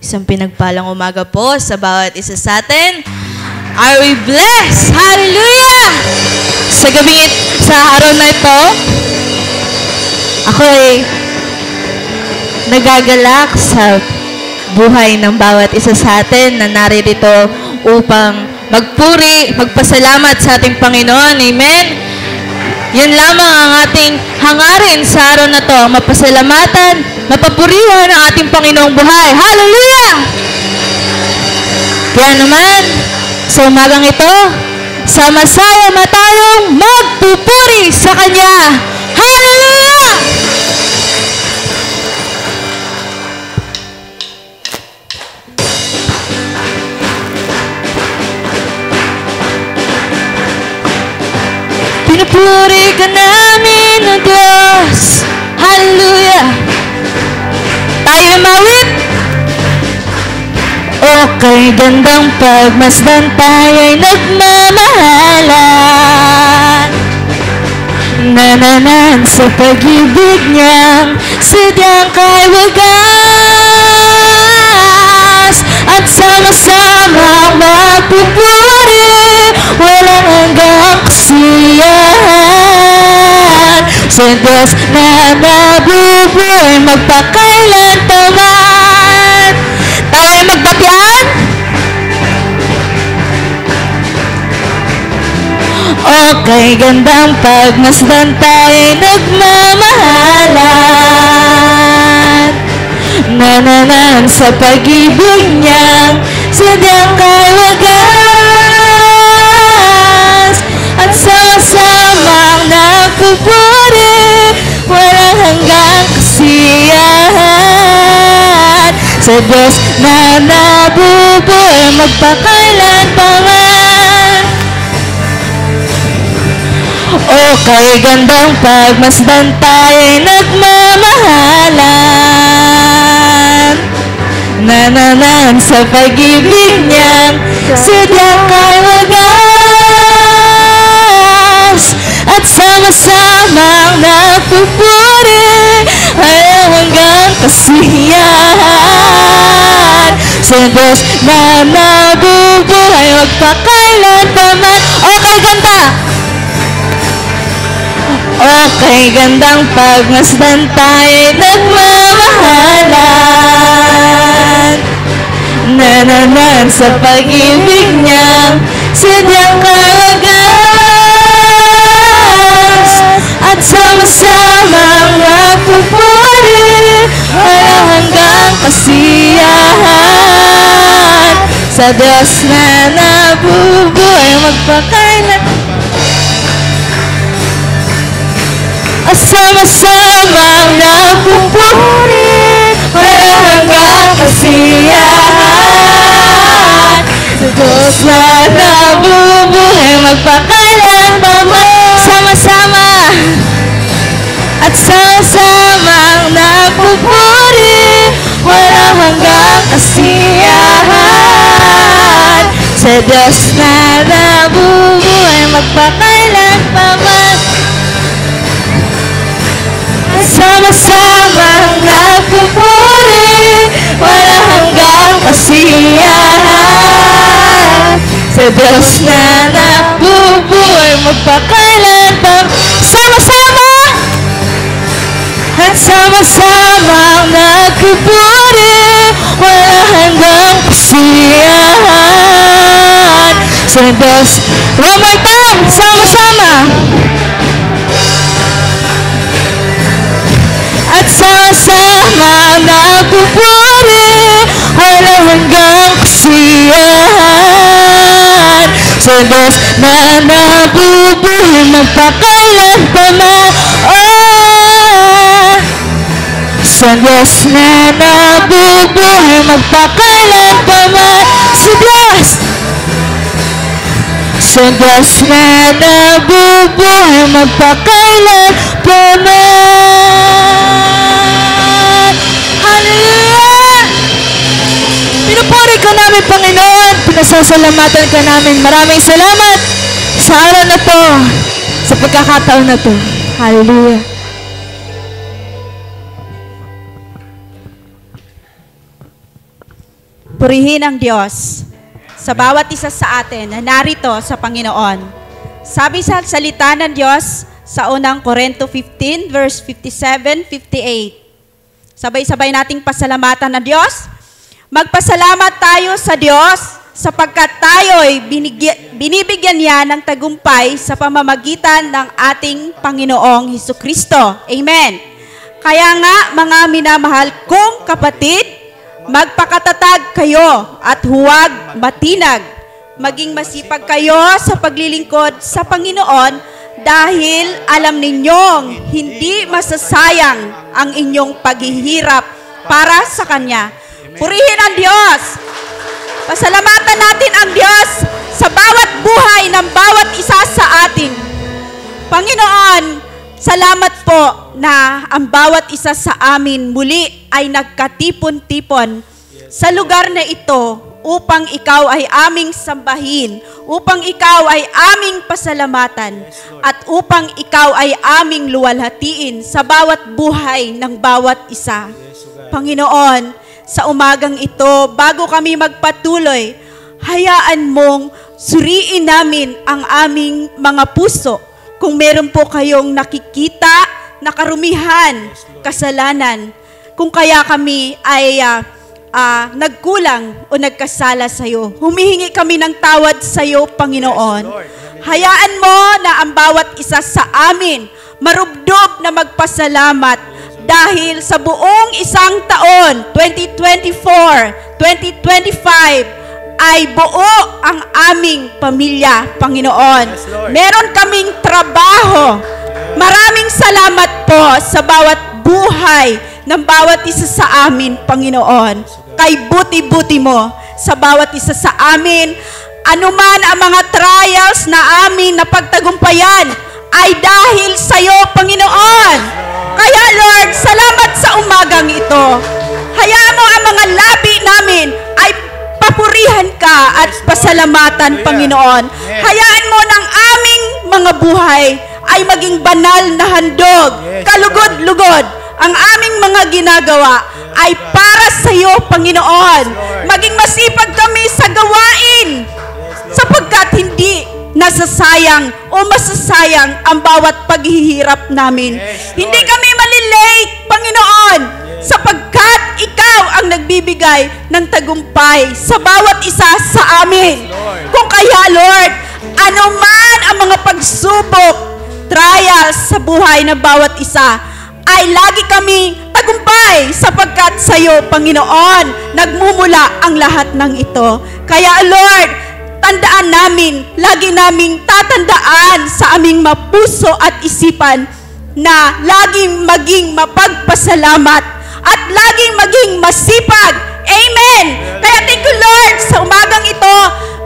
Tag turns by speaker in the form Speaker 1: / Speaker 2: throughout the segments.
Speaker 1: Isang pinagpalang umaga po sa bawat isa sa atin. Are we blessed? Hallelujah! Sa araw na ito, ako ay nagagalak sa buhay ng bawat isa sa atin na naririto upang magpuri, magpasalamat sa ating Panginoon. Amen? Yan lamang ang ating hangarin sa araw na to, mapasalamatan, mapapurihan ang ating Panginoong buhay. Hallelujah! Kaya naman, sa umagang ito, sama-sama tayong magpupuri sa Kanya. Hallelujah! Pinupuri ka namin, O Diyos. Hallelujah! Tayo mawit! O kay gandang pagmasdan tayo'y nagmamahalan. Nananan sa pag-ibig niyang sadyang kay wagas. At sama-sama magpupuri, walang hanggang kasiyahan. Sa Diyos na nabubuhay magpakailan paman. Tayo magbatian? Okay, gandang pagmasdan tayo'y nagmamahalan. Nananan sa pag-ibig niyang sadyang kay wagas. At sama-samang nagpupuri, walang hanggang kasiyahan. Sa Diyos na nabubuhay magpakailan paman. O kay gandang pagmasdan tayo'y nagmamahalan. Nananan sa pag-ibig niyang sadyang kay wagas. At sama-samang nagpupuri, walang hanggang kasiyahan. Sa Diyos na nabubuhay magpakailan paman. Okay, ganda! Okay, gandang pagmasdan tayo'y nagmamahalan. Nananan sa pag-ibig niyang sadyang kay wagas. At sama-samang nagpupuri, walang hanggang kasiyahan. Sa Diyos na nabubuhay magpakailan. At sama-samang nagpupuri, walang hanggang kasiyahan. Sa Diyos na nabubuhay magpakailan paman. Sama-sama. At sama-samang nagpupuri, walang hanggang kasiyahan. Sa Diyos na nabubuhay magpakailan paman. Sama-samang nagpupuri, walang hanggang kasiyahan. Sa Diyos na nabubuhay magpakailan paman. Sama-sama! At sama-samang nagpupuri, walang hanggang kasiyahan. Sa Diyos, one more time, sama-sama! At sama-sama nagpupuri, walang hanggang kasiyahan. Sa Diyos na nabubuhay magpakailan paman. Oh, sa Diyos na nabubuhay magpakailan paman. Sa Diyos, sa Diyos na nabubuhay magpakailan paman. Hallelujah! Pinupuri ka namin, Panginoon. Pinasasalamatan ka namin. Maraming salamat sa araw na to, sa pagkakataon na to. Hallelujah!
Speaker 2: Purihin ang Diyos sa bawat isa sa atin na narito sa Panginoon. Sabi sa salita ng Diyos sa unang Korinto 15, verse 57-58. Sabay-sabay nating pasalamatan ng Diyos. Magpasalamat tayo sa Diyos sapagkat tayo'y binibigyan niya ng tagumpay sa pamamagitan ng ating Panginoong Hesukristo. Amen. Kaya nga, mga minamahal kong kapatid, magpakatatag kayo at huwag matinag. Maging masipag kayo sa paglilingkod sa Panginoon dahil alam ninyong hindi masasayang ang inyong paghihirap para sa Kanya. Purihin ang Diyos! Pasalamatan natin ang Diyos sa bawat buhay ng bawat isa sa atin. Panginoon, salamat po na ang bawat isa sa amin muli ay nagkatipon-tipon sa lugar na ito upang ikaw ay aming sambahin, upang ikaw ay aming pasalamatan, at upang ikaw ay aming luwalhatiin sa bawat buhay ng bawat isa. Panginoon, sa umagang ito, bago kami magpatuloy, hayaan mong suriin namin ang aming mga puso. Kung meron po kayong nakikita na karumihan, kasalanan, kung kaya kami ay nagkulang o nagkasala sa iyo, humihingi kami ng tawad sa iyo, Panginoon. Hayaan mo na ang bawat isa sa amin marubdob na magpasalamat dahil sa buong isang taon, 2024, 2025, ay buo ang aming pamilya, Panginoon. Meron kaming trabaho. Maraming salamat po sa bawat buhay ng bawat isa sa amin, Panginoon. Kay buti-buti mo sa bawat isa sa amin. Anuman ang mga trials na amin na pagtagumpayan ay dahil sa iyo, Panginoon. Kaya Lord, salamat sa umagang ito. Hayaan mo ang mga labi namin ay papurihan ka at pasalamatan, Panginoon. Hayaan mo ng aming mga buhay ay maging banal na handog, kalugod-lugod. Ang aming mga ginagawa ay para sa iyo, Panginoon. Maging masipag kami sa gawain sapagkat hindi nasasayang o masasayang ang bawat paghihirap namin. Hindi kami malilate, Panginoon, sapagkat ikaw ang nagbibigay ng tagumpay sa bawat isa sa amin. Kung kaya, Lord, anuman ang mga pagsubok, trials sa buhay ng bawat isa, ay lagi kami tagumpay sapagkat sa iyo, Panginoon, nagmumula ang lahat ng ito. Kaya, Lord, tandaan namin, lagi naming tatandaan sa aming mapuso at isipan na laging maging mapagpasalamat at laging maging masipag. Amen! Kaya thank you, Lord, sa umagang ito,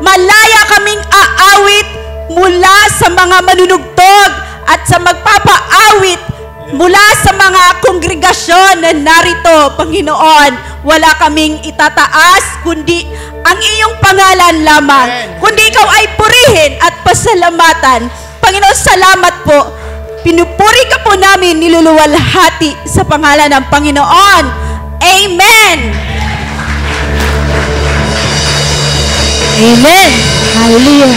Speaker 2: malaya kaming aawit mula sa mga manunugtog at sa magpapaawit mula sa mga kongregasyon na narito, Panginoon. Wala kaming itataas, kundi ang iyong pangalan lamang. Kundi ikaw ay purihin at pasalamatan. Panginoon, salamat po. Pinupuri ka po namin, niluluwalhati sa pangalan ng Panginoon. Amen!
Speaker 1: Amen! Hallelujah!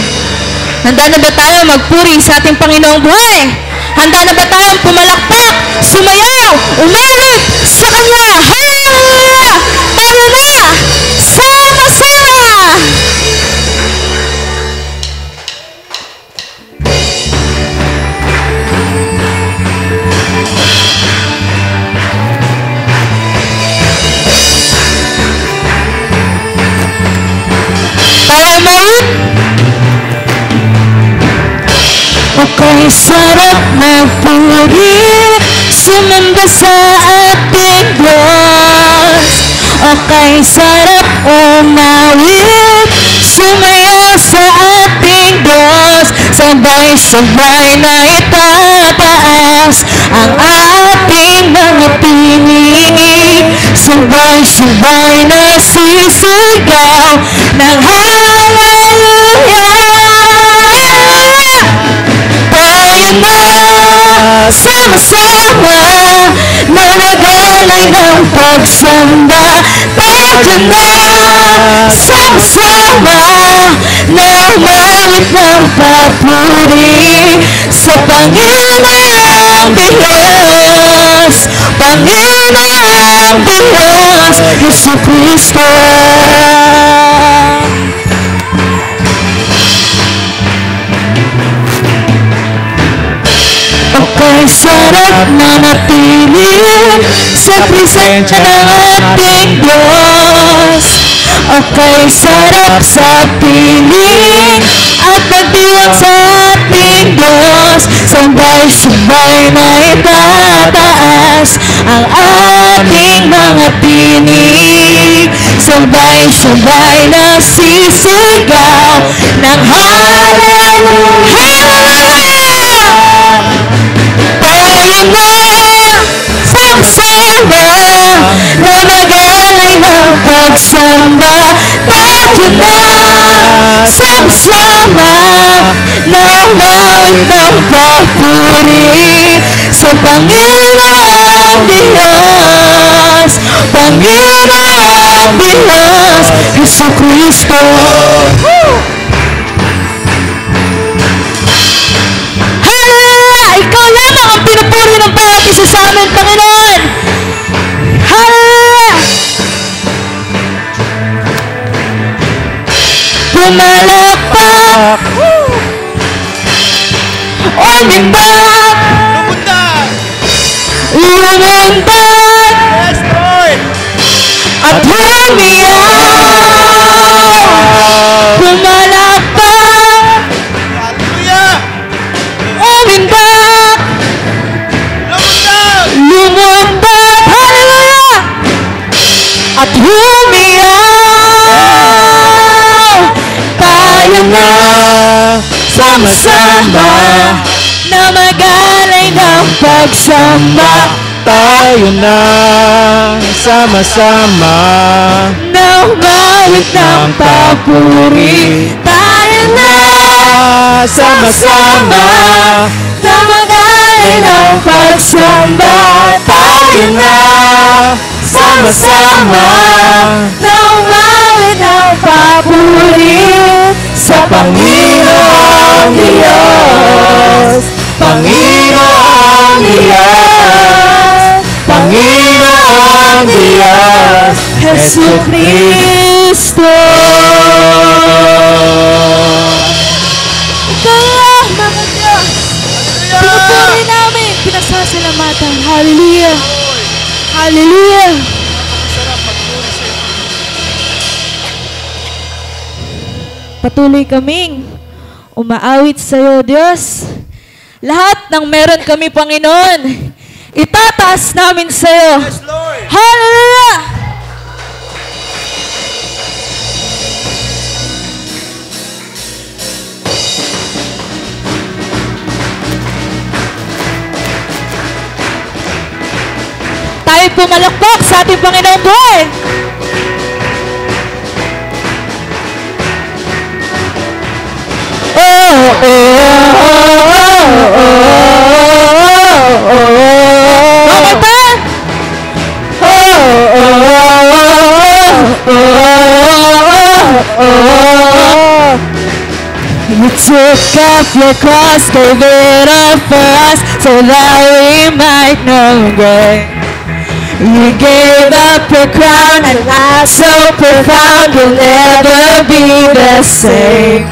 Speaker 1: Handa na ba tayo magpuri sa ating Panginoong buhay? Handa na ba tayong pumalakpak, sumayaw, umalit sa Kanya? Hallelujah! Tayo na! Sama-sama! Tayo maulit! Okay, sarap magpuri, sumamba sa ating Diyos. Okay, sarap umawit, sumaya sa ating Diyos. Sabay-sabay na itataas ang ating mga pinig. Sabay-sabay na sisigaw ng hallelujah. Sama-sama na nagalay ng pagsamba. Tayo na sama-sama namawit ng papuri sa Panginoong Diyos, Panginoong Diyos, Yesu Kristo. Okay, sarap na napiling sa presensya ng ating Diyos. Okay, sarap sa piling at pagdiwang sa ating Diyos. Sabay-sabay na itataas ang ating mga tinig. Sabay-sabay na sisigaw ng Hallelujah! Tayo na sama-sama na magalay ng pagsamba. Tayo na sama-sama na mawit ng papuri sa Panginoong Diyos, Panginoong Diyos, Yesu Kristo. Ikaw lamang ang pinupuri ng bawat isa sa amin, Panginoon. Hallelujah! Pumalakpak, umimbak, lumundag, at humiyaw. Pumalakpak, umimbak, lumundag, hallelujah, at humiyaw. Tayo na sama-sama na magalay ng pagsamba.
Speaker 3: Tayo na sama-sama
Speaker 1: na umawit ng papuri. Tayo na
Speaker 3: sama-sama
Speaker 1: na magalay ng pagsamba. Tayo na sama-sama na umawit ng papuri sa Panginoong Diyos, Panginoong Diyos, Panginoong Diyos, Yesu Kristo. Kaya, mga Diyos, pinupuri namin, pinasasalamatan. Hallelujah! Hallelujah! Patuloy kaming umaawit sa iyo, Diyos. Lahat ng meron kami, Panginoon, itataas namin sa iyo.
Speaker 3: Yes, Lord.
Speaker 1: Hallelujah! Tayo pumalakpak sa ating Panginoong buhay. Bakit ba? You took up your cross, gave it up for us, so that we might know God. You gave up your crown, and life so profound will never be the same.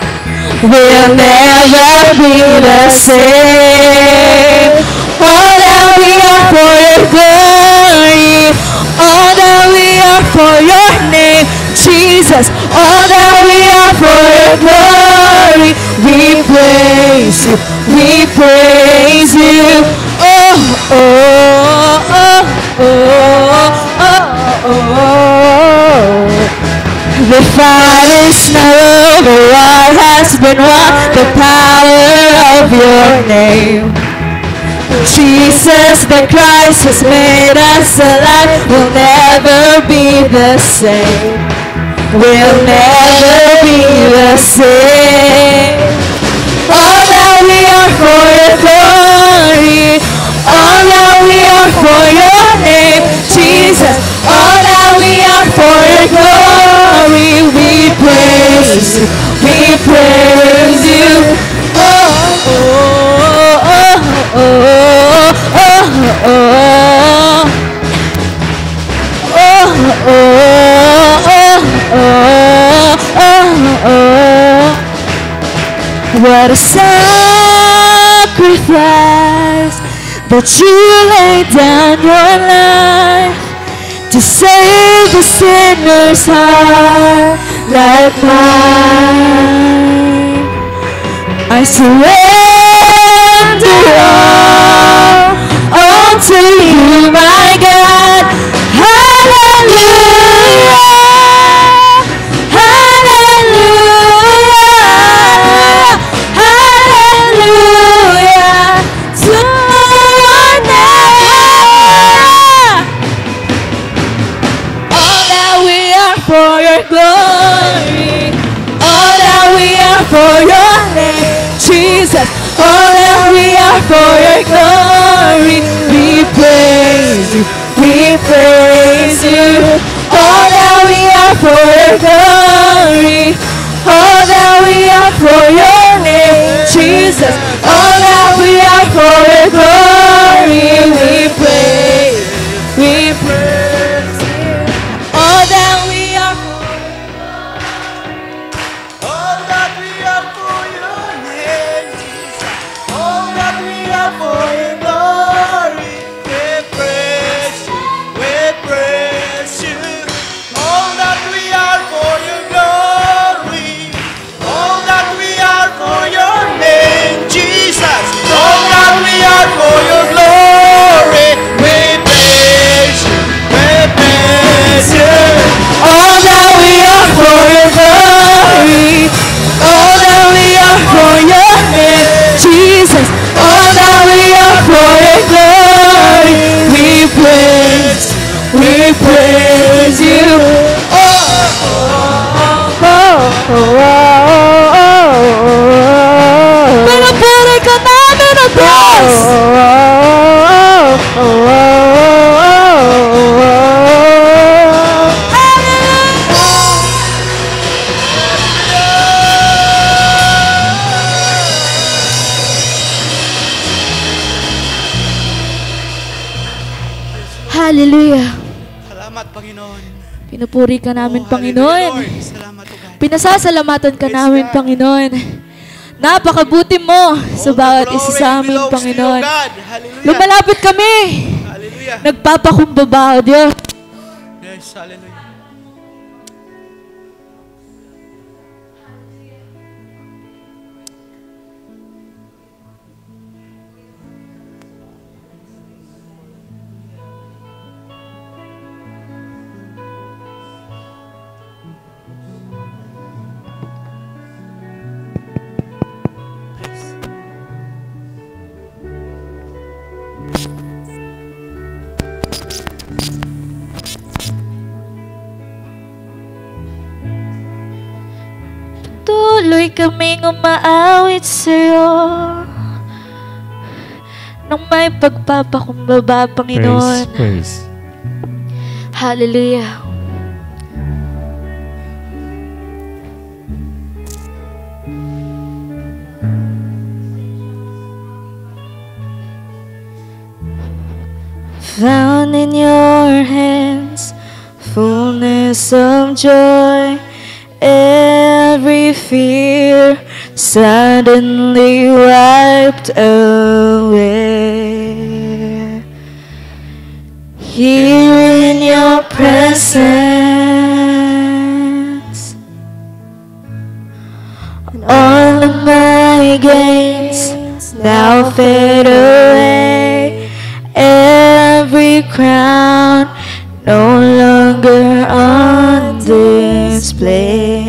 Speaker 1: We'll never be the same. All that we are for your glory, all that we are for your name, Jesus. All that we are for your glory, we praise you, we praise you. Oh, oh, oh, oh, oh, oh, oh. The fight is not over, what has been won, the power of your name. Jesus the Christ has made us alive, we'll never be the same. We'll never be the same. All that we are for your glory, all that we are for your name, Jesus. All that we are for your glory, praise you. We praise you. Oh, oh, oh, oh, oh, oh, oh. Oh, oh, oh, oh, oh. What a sacrifice that you laid down your life to save a sinner's heart like mine. I surrender all to you, my God. Hallelujah, hallelujah, hallelujah to your name. All that we are for your glory, all that we are for your name, Jesus. All that we are for your glory, we praise you, we praise you. All that we are for your glory, all that we are for your name, Jesus. All that we are for your glory, we praise, we praise you. All that we are for your glory,
Speaker 3: All that we are for your name, Jesus. All that we are for your glory. We praise you. We praise you. All that we are for your glory. All that we are for your name, Jesus. All that we are for your glory. We praise you. We praise you.
Speaker 1: all that we are for your glory, all that we are for your name, Jesus. All that we are for your glory, we praise you. Oh, oh, oh, oh, oh. Pinupuri ka namin, O Diyos. Hallelujah.
Speaker 3: Salamat, Panginoon.
Speaker 1: Pinupuri ka namin,
Speaker 3: Oh,
Speaker 1: Panginoon.
Speaker 3: hallelujah, Lord. Salamat, O God.
Speaker 1: Pinasasalamatan ka
Speaker 3: Yes,
Speaker 1: namin,
Speaker 3: God.
Speaker 1: Panginoon. Napakabuti mo sa
Speaker 3: All
Speaker 1: bawat
Speaker 3: the
Speaker 1: isa
Speaker 3: glory
Speaker 1: sa amin,
Speaker 3: belongs to you,
Speaker 1: Panginoon.
Speaker 3: God. Hallelujah.
Speaker 1: Lumalapit kami.
Speaker 3: Hallelujah.
Speaker 1: Nagpapakumbaba, O Diyos.
Speaker 3: Yes, hallelujah.
Speaker 1: Tuloy kaming umaawit sa'yo nang may pagpapakumbaba, Panginoon.
Speaker 4: Praise.
Speaker 1: Hallelujah. Found in your hands, fullness of joy, every fear suddenly wiped away. Here in your presence, all of my gains now fade away. Every crown no longer on display.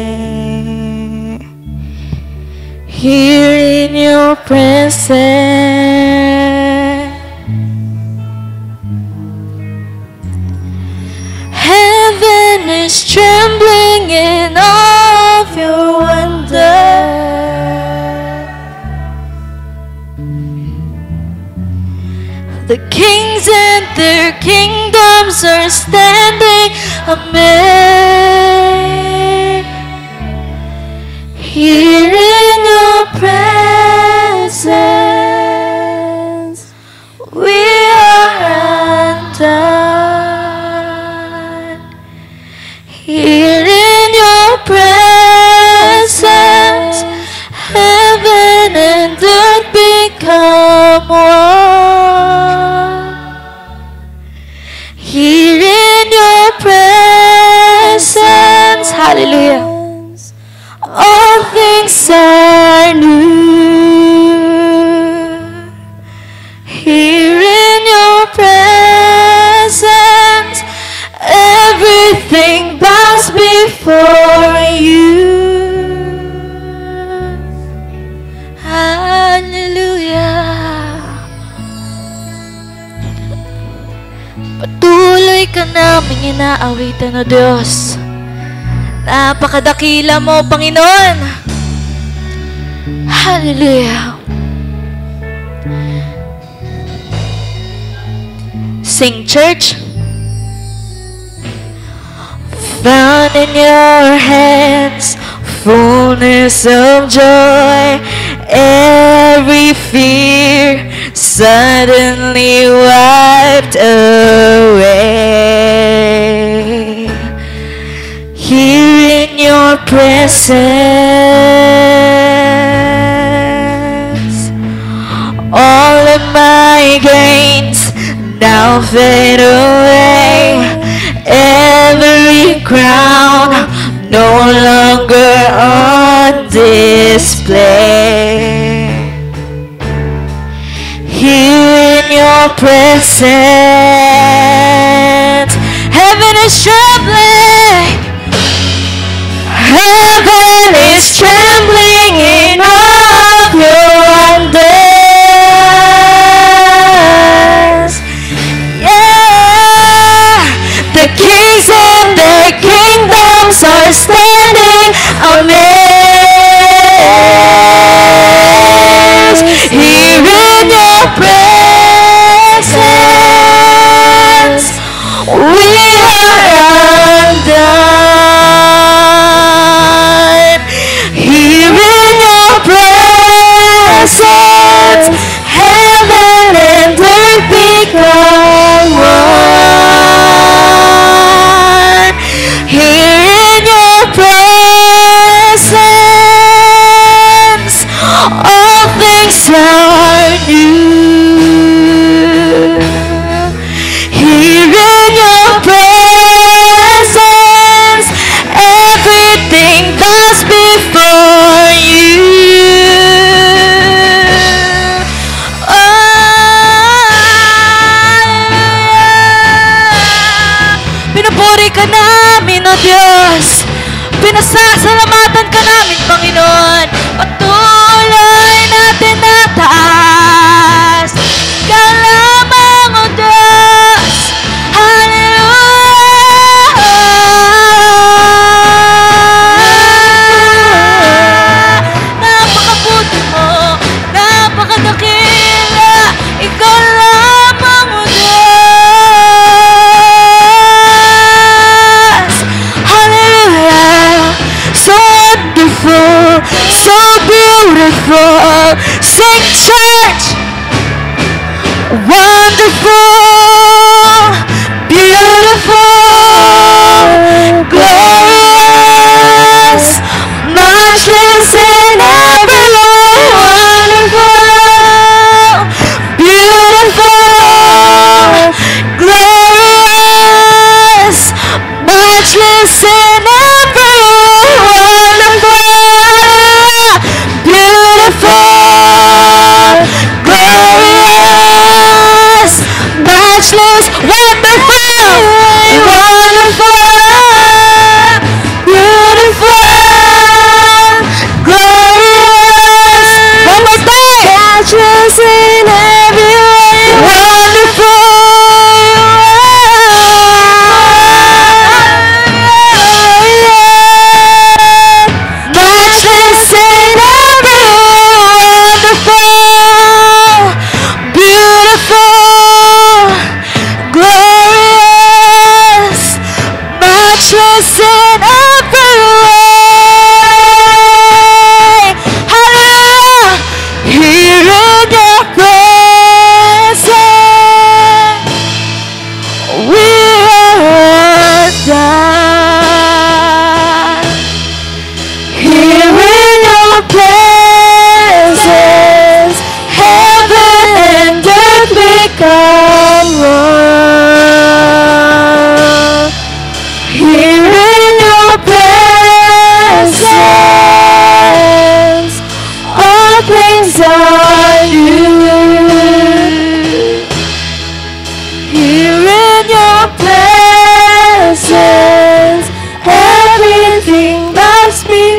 Speaker 1: Here in your presence, heaven is trembling in all of your wonder. The kings and their kingdoms are standing amazed. Here in your presence, heaven and earth become one. Here in your presence, hallelujah, all things are new. Here in your presence, everything bows before you. Hallelujah. Patuloy ka naming inaawitan, O Diyos. Napakadakila mo, Panginoon. Hallelujah. Sing, church. Found in your hands, fullness of joy. Every fear suddenly wiped away. Here in your presence, all of my gains now fade away. Every crown no longer on display. Here in your presence, heaven is trembling. Heaven is trembling in all of your wonders. Yeah, the kings and their kingdoms are standing amazed. Here in your presence, we are undone. Here in your presence, heaven and earth become one. Here in your presence, all things are new. Here in your presence, everything bows before you. Pinupuri ka namin, O Diyos. Pinasasalamatan ka namin, Panginoon. Patuloy natin nataas ka lamang, O Diyos. Hallelujah. Napakabuti mo, napakadakila, ikaw lamang, O Diyos. Hallelujah. So wonderful, so beautiful.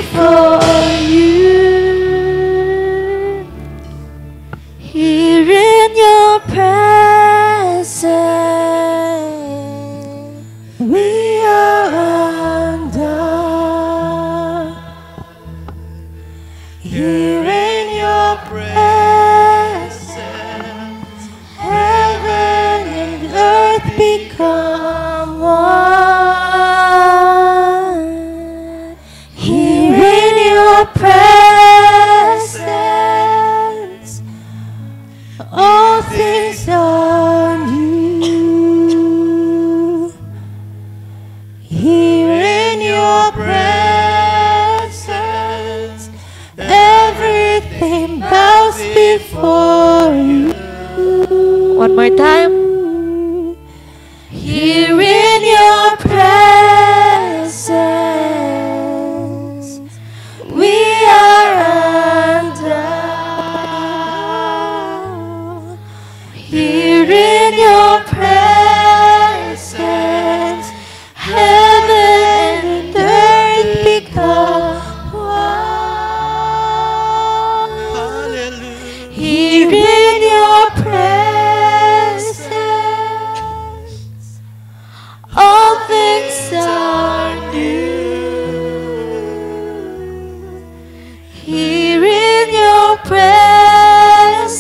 Speaker 1: before you. Here in your presence, we are undone. Here in your presence, heaven and earth become one. Here in your presence, all things are new. Here in your presence, everything bows before you. One more time. Here in your presence, we are undone. Here in your presence, heaven and earth become one.
Speaker 3: Hallelujah.
Speaker 1: Here in your presence, all things are new. Here in your presence,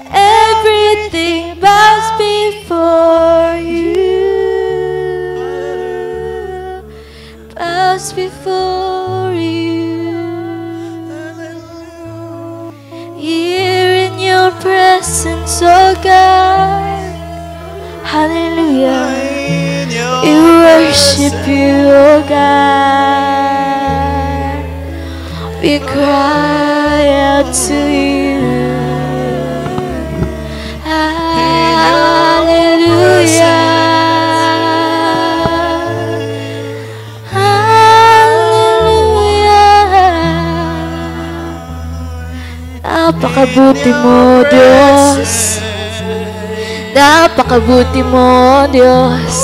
Speaker 1: everything bows before you. Bows before you. Here in your presence, oh God. Hallelujah.
Speaker 3: In your
Speaker 1: We worship you, oh God. We cry out to you. Hallelujah. Hallelujah. Napakabuti mo, Diyos. Napakabuti mo, Diyos.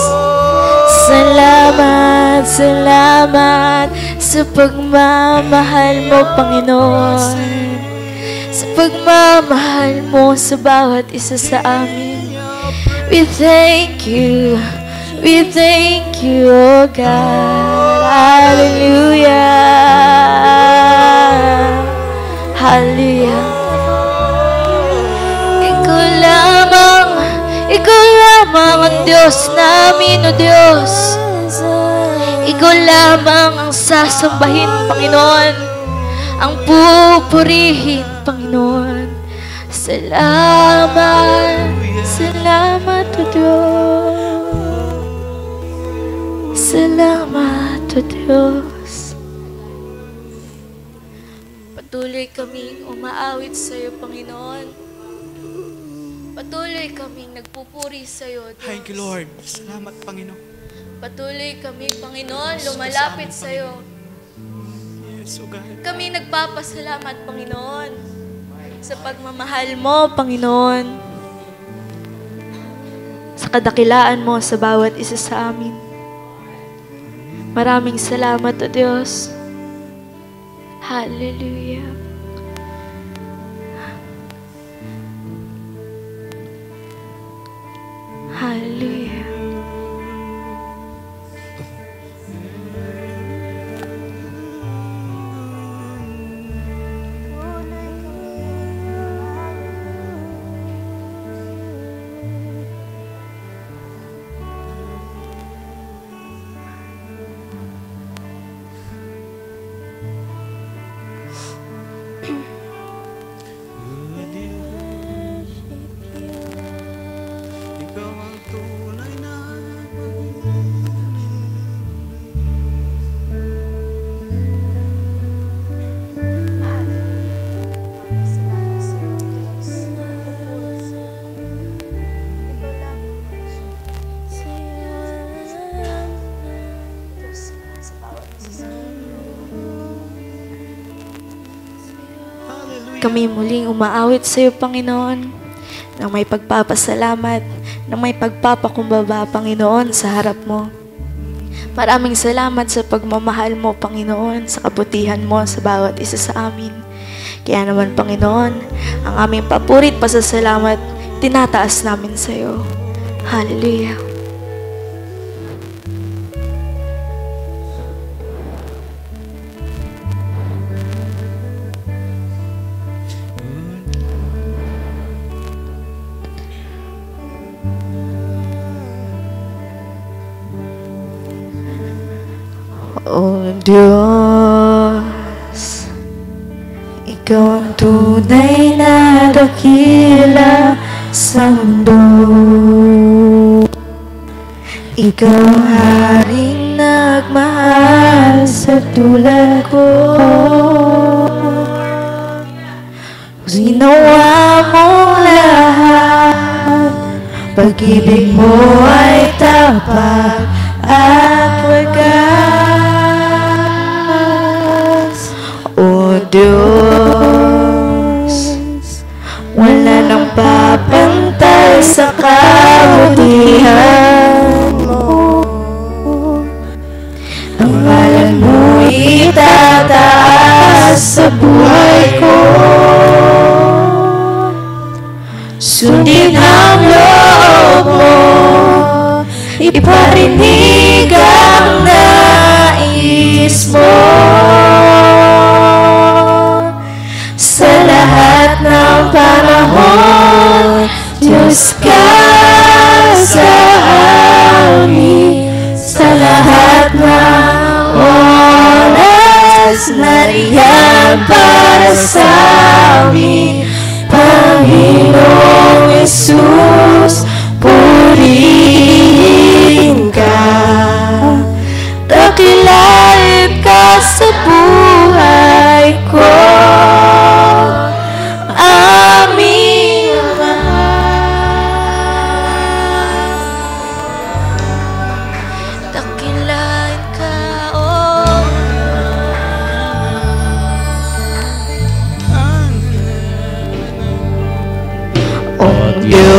Speaker 1: Salamat, salamat sa pagmamahal mo, Panginoon. Sa pagmamahal mo sa bawat isa sa amin. We thank you, oh God. Hallelujah. Hallelujah. Ikaw lamang ang Diyos namin, o Diyos. Ikaw lamang ang sasambahin, Panginoon. Ang pupurihin, Panginoon. Salamat, salamat, o Diyos. Salamat, o Diyos. Patuloy kaming umaawit sa iyo, Panginoon. Patuloy kaming nagpupuri sa iyo, Diyos.
Speaker 3: Thank you, Lord. Salamat, Panginoon.
Speaker 1: Patuloy kami, Panginoon, lumalapit sa iyo.
Speaker 3: Yes, oh God.
Speaker 1: Kami nagpapasalamat, Panginoon, sa pagmamahal mo, Panginoon. Sa kadakilaan mo sa bawat isa sa amin. Maraming salamat, O Diyos. Hallelujah. Hallelujah.
Speaker 3: Ikaw ang tunay na
Speaker 1: Kami muling umaawit sa iyo, Panginoon, ng may pagpapasalamat, ng may pagpapakumbaba, Panginoon, sa harap mo.
Speaker 4: Maraming salamat sa pagmamahal mo, Panginoon, sa kabutihan mo sa bawat isa sa amin. Kaya naman, Panginoon, ang aming papurit pasasalamat, tinataas namin sa iyo. Hallelujah.
Speaker 1: O Diyos, Ikaw ang tunay na dakila sa mundo. Ikaw ang haring nagmahal sa tulad ko. Ginawa mong lahat, pag-ibig mo ay tapat at wagas. O Diyos, wala nang papantay sa kabutihan mo. Ang ngalan mo itataas sa buhay ko. Sundin ang loob mo, iparinig ang nais mo. Sa lahat ng panahon, Diyos ka sa amin. Sa lahat ng oras, nariyan para sa amin. Panginoong Jesus, purihin ka. Dakilain ka sa buhay ko, aming mahal. Dakilain ka, oh. O Diyos,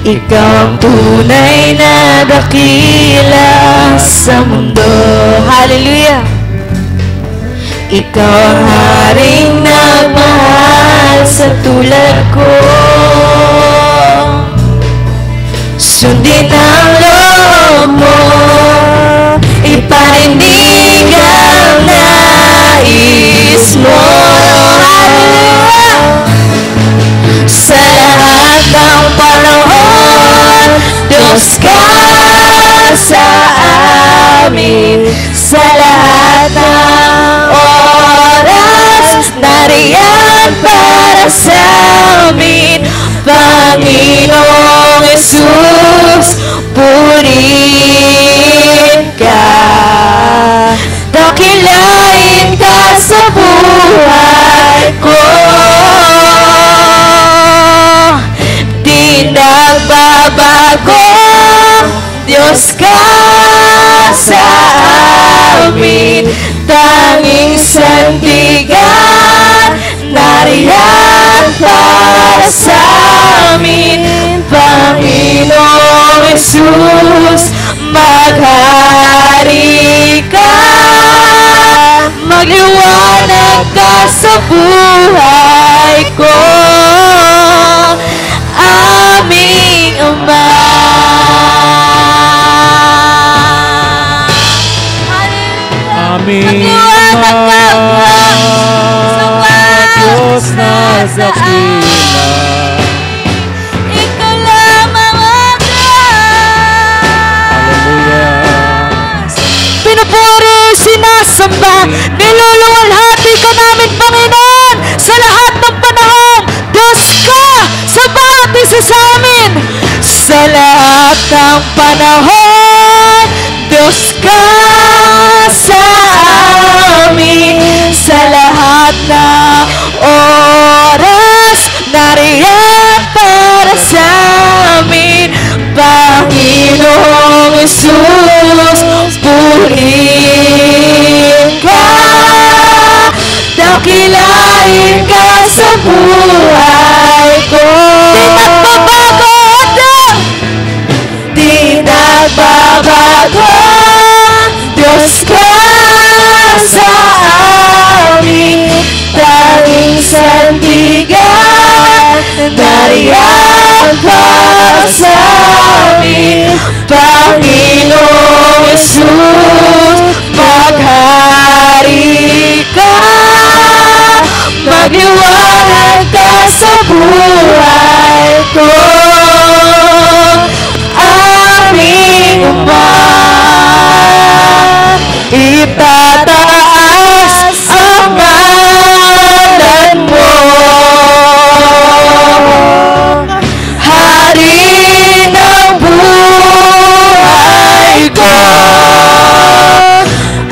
Speaker 1: Ikaw ang tunay na dakila sa mundo. Hallelujah! Ikaw ang haring nagmahal sa tulad ko. Sundin ang loob mo, iparinig ang nais mo. Sa lahat ng panahon, Diyos ka sa amin. Sa lahat ng oras, nariyan para sa amin. Panginoong Jesus, purihin ka. Dakilain ka sa buhay ko. Di nagbabago, Diyos ka sa amin. Tanging sandigan, nariyan para sa amin. Panginoong Jesus, maghari ka. Magliwanag ka sa buhay ko, aming Ama.
Speaker 3: Aming Diyos na dakila.
Speaker 1: Ikaw lamang ang Diyos. Pinupuri, sinasamba, niluluwalhati ka namin, Panginoon, sa lahat ng panahon. Diyos ka sa bawat isa sa amin. Sa lahat ng panahon, Diyos ka sa amin. Sa lahat ng oras, nariyan para sa amin. Panginoong Jesus, purihin ka. Dakilain ka sa buhay ko. Di nagbabago, di nagbabago.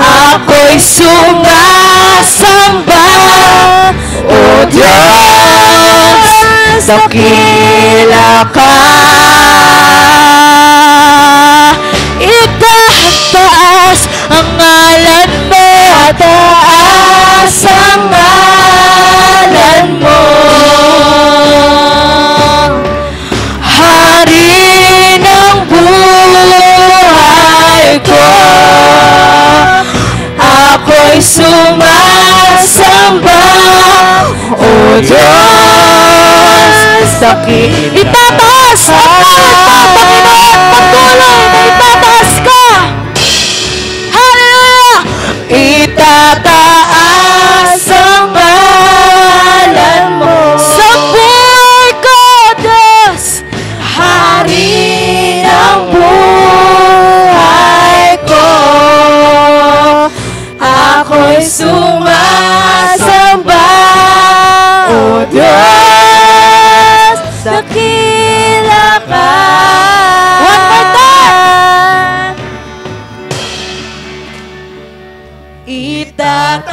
Speaker 4: Ako'y sumasamba, O Diyos, dakila ka. Itataas ang ngalan mo, taas ang ngalan mo. Hari ng buhay ko, ako'y sumasamba, O Diyos, dakila. Itataas ang ngalan mo, Panginoon, pagtuloy na itataas ka. Hallelujah! Itataas ang ngalan mo sa buhay ko, Diyos. Hari ng buhay ko, ako'y sumasamba, O Diyos, dakila ka. One more time!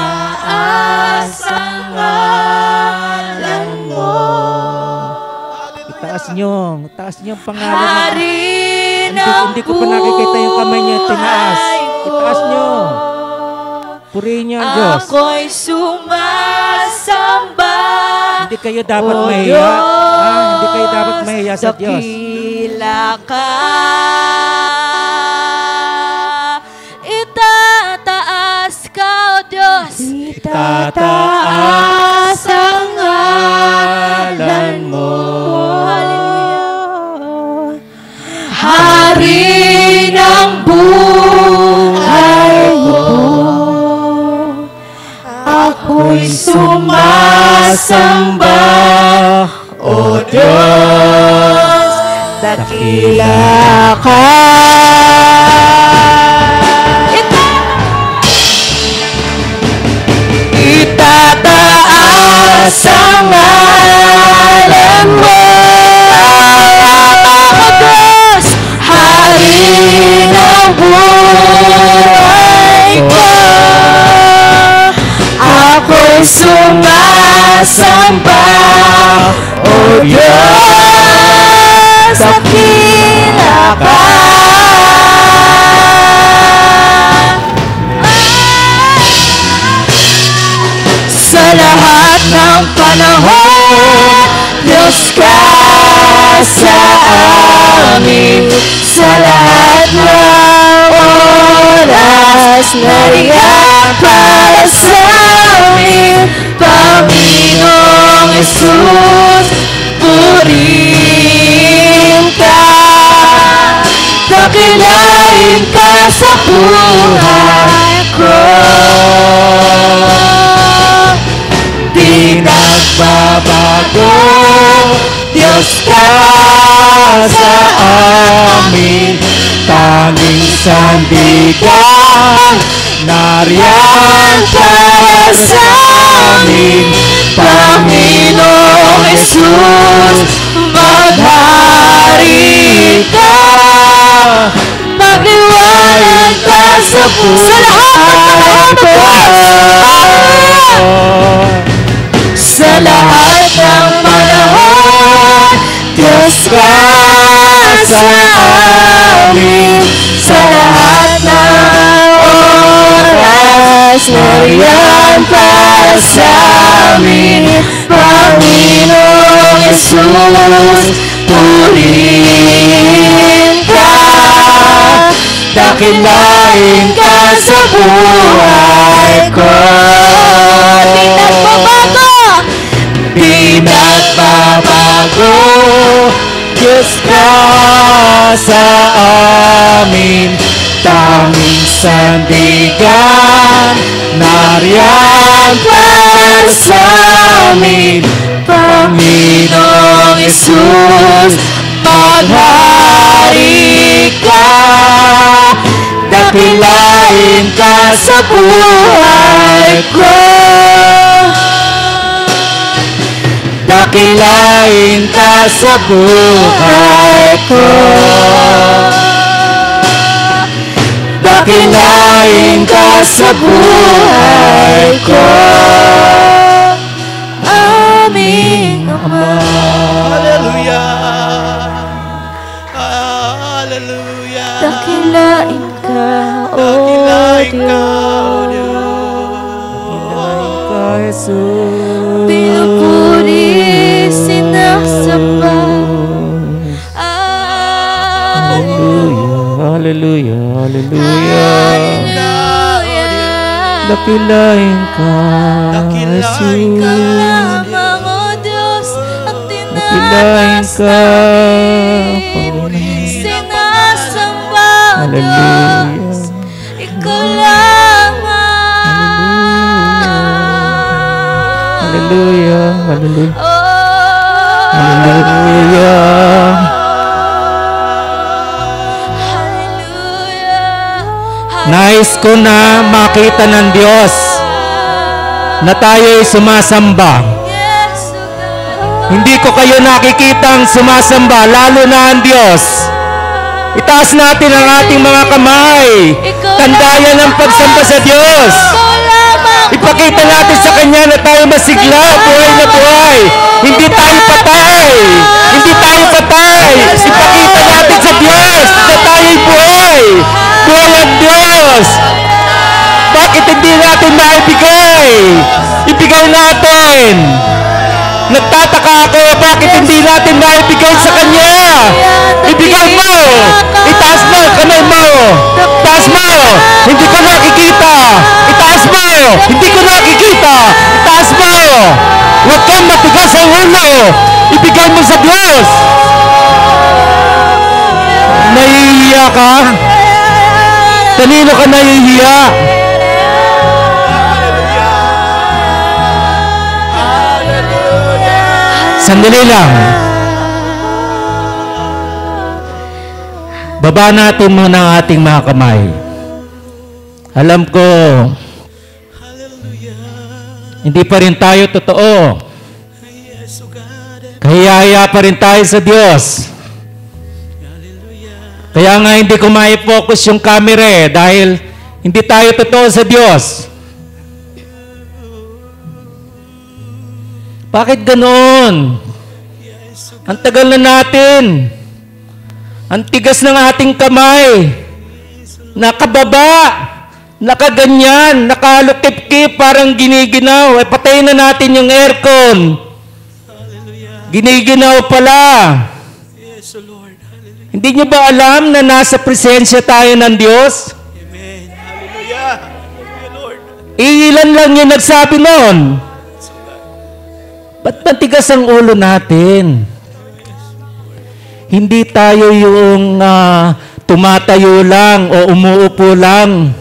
Speaker 4: Itataas ang ngalan mo.
Speaker 5: Itaas nyo ang pangalan.
Speaker 4: Hari ng
Speaker 5: Hindi ko pa nakikita yung kamay niya tinaas. Itaas nyo. Purihin niyo ang Diyos.
Speaker 4: Ako'y sumasamba,
Speaker 5: Hindi kayo dapat
Speaker 4: O
Speaker 5: mahiya. Hindi kayo dapat mahiya sa Diyos.
Speaker 4: dakila ka. Itataas ka, O Diyos.
Speaker 5: Itataas
Speaker 4: ang ngalan mo. Hallelujah. Hari ng buhay ko, ako'y sumasamba, O Diyos, dakila ka. Itataas ang ngalan mo, O Diyos, Hari ng buhay ko. Ako'y sumasamba, O Diyos, dakila ka. Sa lahat ng panahon, Diyos ka sa amin. Sa lahat ng oras, nariyan para sa amin. Panginoong Jesus, purihin ka. Dakilain ka sa buhay ko. Di nagbabago, Diyos ka sa amin. Tanging sandigan, nariyan para sa amin. Panginoong Jesus, maghari ka. Magliwanag ka sa buhay ko. Sa lahat ng panahon, Diyos ka sa amin. Sa lahat ng oras, nariyan para sa amin. Panginoong Jesus, purihin ka. Dakilain ka sa buhay ko. Di nagbabago, di nagbabago, Diyos ka sa amin. Tanging sandigan, nariyan para sa amin. Panginoong Jesus, maghari ka. Dakilain ka sa buhay ko. Dakilain ka sa buhay ko.
Speaker 5: Dakilain ka sa buhay ko,
Speaker 4: aming Ama.
Speaker 3: Hallelujah. Hallelujah.
Speaker 4: Dakilain ka, O
Speaker 3: Dakilain ka, O
Speaker 4: Diyos.
Speaker 3: Diyos.
Speaker 5: ka Jesus.
Speaker 4: Pinupuri, sinasamba.
Speaker 5: Hallelujah, hallelujah. Dakilain ka,
Speaker 3: Dakilain ka.
Speaker 4: Lamang, O Diyos, ang
Speaker 5: Dakilain ka,
Speaker 4: Panginoon. Sinasamba, O
Speaker 5: Hallelujah.
Speaker 4: Diyos, Ikaw lamang.
Speaker 5: Hallelujah, hallelujah,
Speaker 4: Oh,
Speaker 5: hallelujah. Nais ko na makita ng Diyos na tayo'y sumasamba.
Speaker 4: yes, O God.
Speaker 5: Hindi ko kayo nakikitang sumasamba, lalo na ang Diyos. Itaas natin ang ating mga kamay. Tandayan ang pagsamba sa Diyos.
Speaker 4: Ikaw lamang.
Speaker 5: Ipakita natin sa Kanya na tayo masigla, buhay na buhay. Hindi tayo patay. Hindi tayo patay. Ipakita natin sa Diyos na tayo'y buhay. Buhay ang Diyos. Bakit hindi natin maibigay? Ibigay natin. Nagtataka ako, bakit hindi natin maibigay sa Kanya? Ibigay mo. Itaas mo, kamay mo. Itaas mo. Hindi ko nakikita. Itaas mo. Hindi ko nakikita. Itaas mo. Huwag kang matigas ang ulo. Ibigay mo sa Diyos. Nahihiya ka? Kanino ka nahihiya? Sandali lang. Baba natin muna ang ating mga kamay. Alam ko, hindi pa rin tayo totoo. Kahiyaya pa rin tayo sa Diyos. Kaya nga hindi ko mai-focus yung camera dahil hindi tayo totoo sa Diyos. Bakit ganoon? Ang tagal na natin. Ang tigas ng ating kamay. Nakababa. Nakaganyan. Nakalukip-kip. Parang giniginaw. Patayin na natin yung aircon. Giniginaw pala.
Speaker 3: Yes, O Lord. Hallelujah.
Speaker 5: Hindi niyo ba alam na nasa presensya tayo ng Diyos?
Speaker 3: Amen. Hallelujah. Hallelujah, Lord.
Speaker 5: Ilan lang yung nagsabi noon. Ba't matigas ang ulo natin? Hindi tayo yung tumatayo lang o umuupo lang.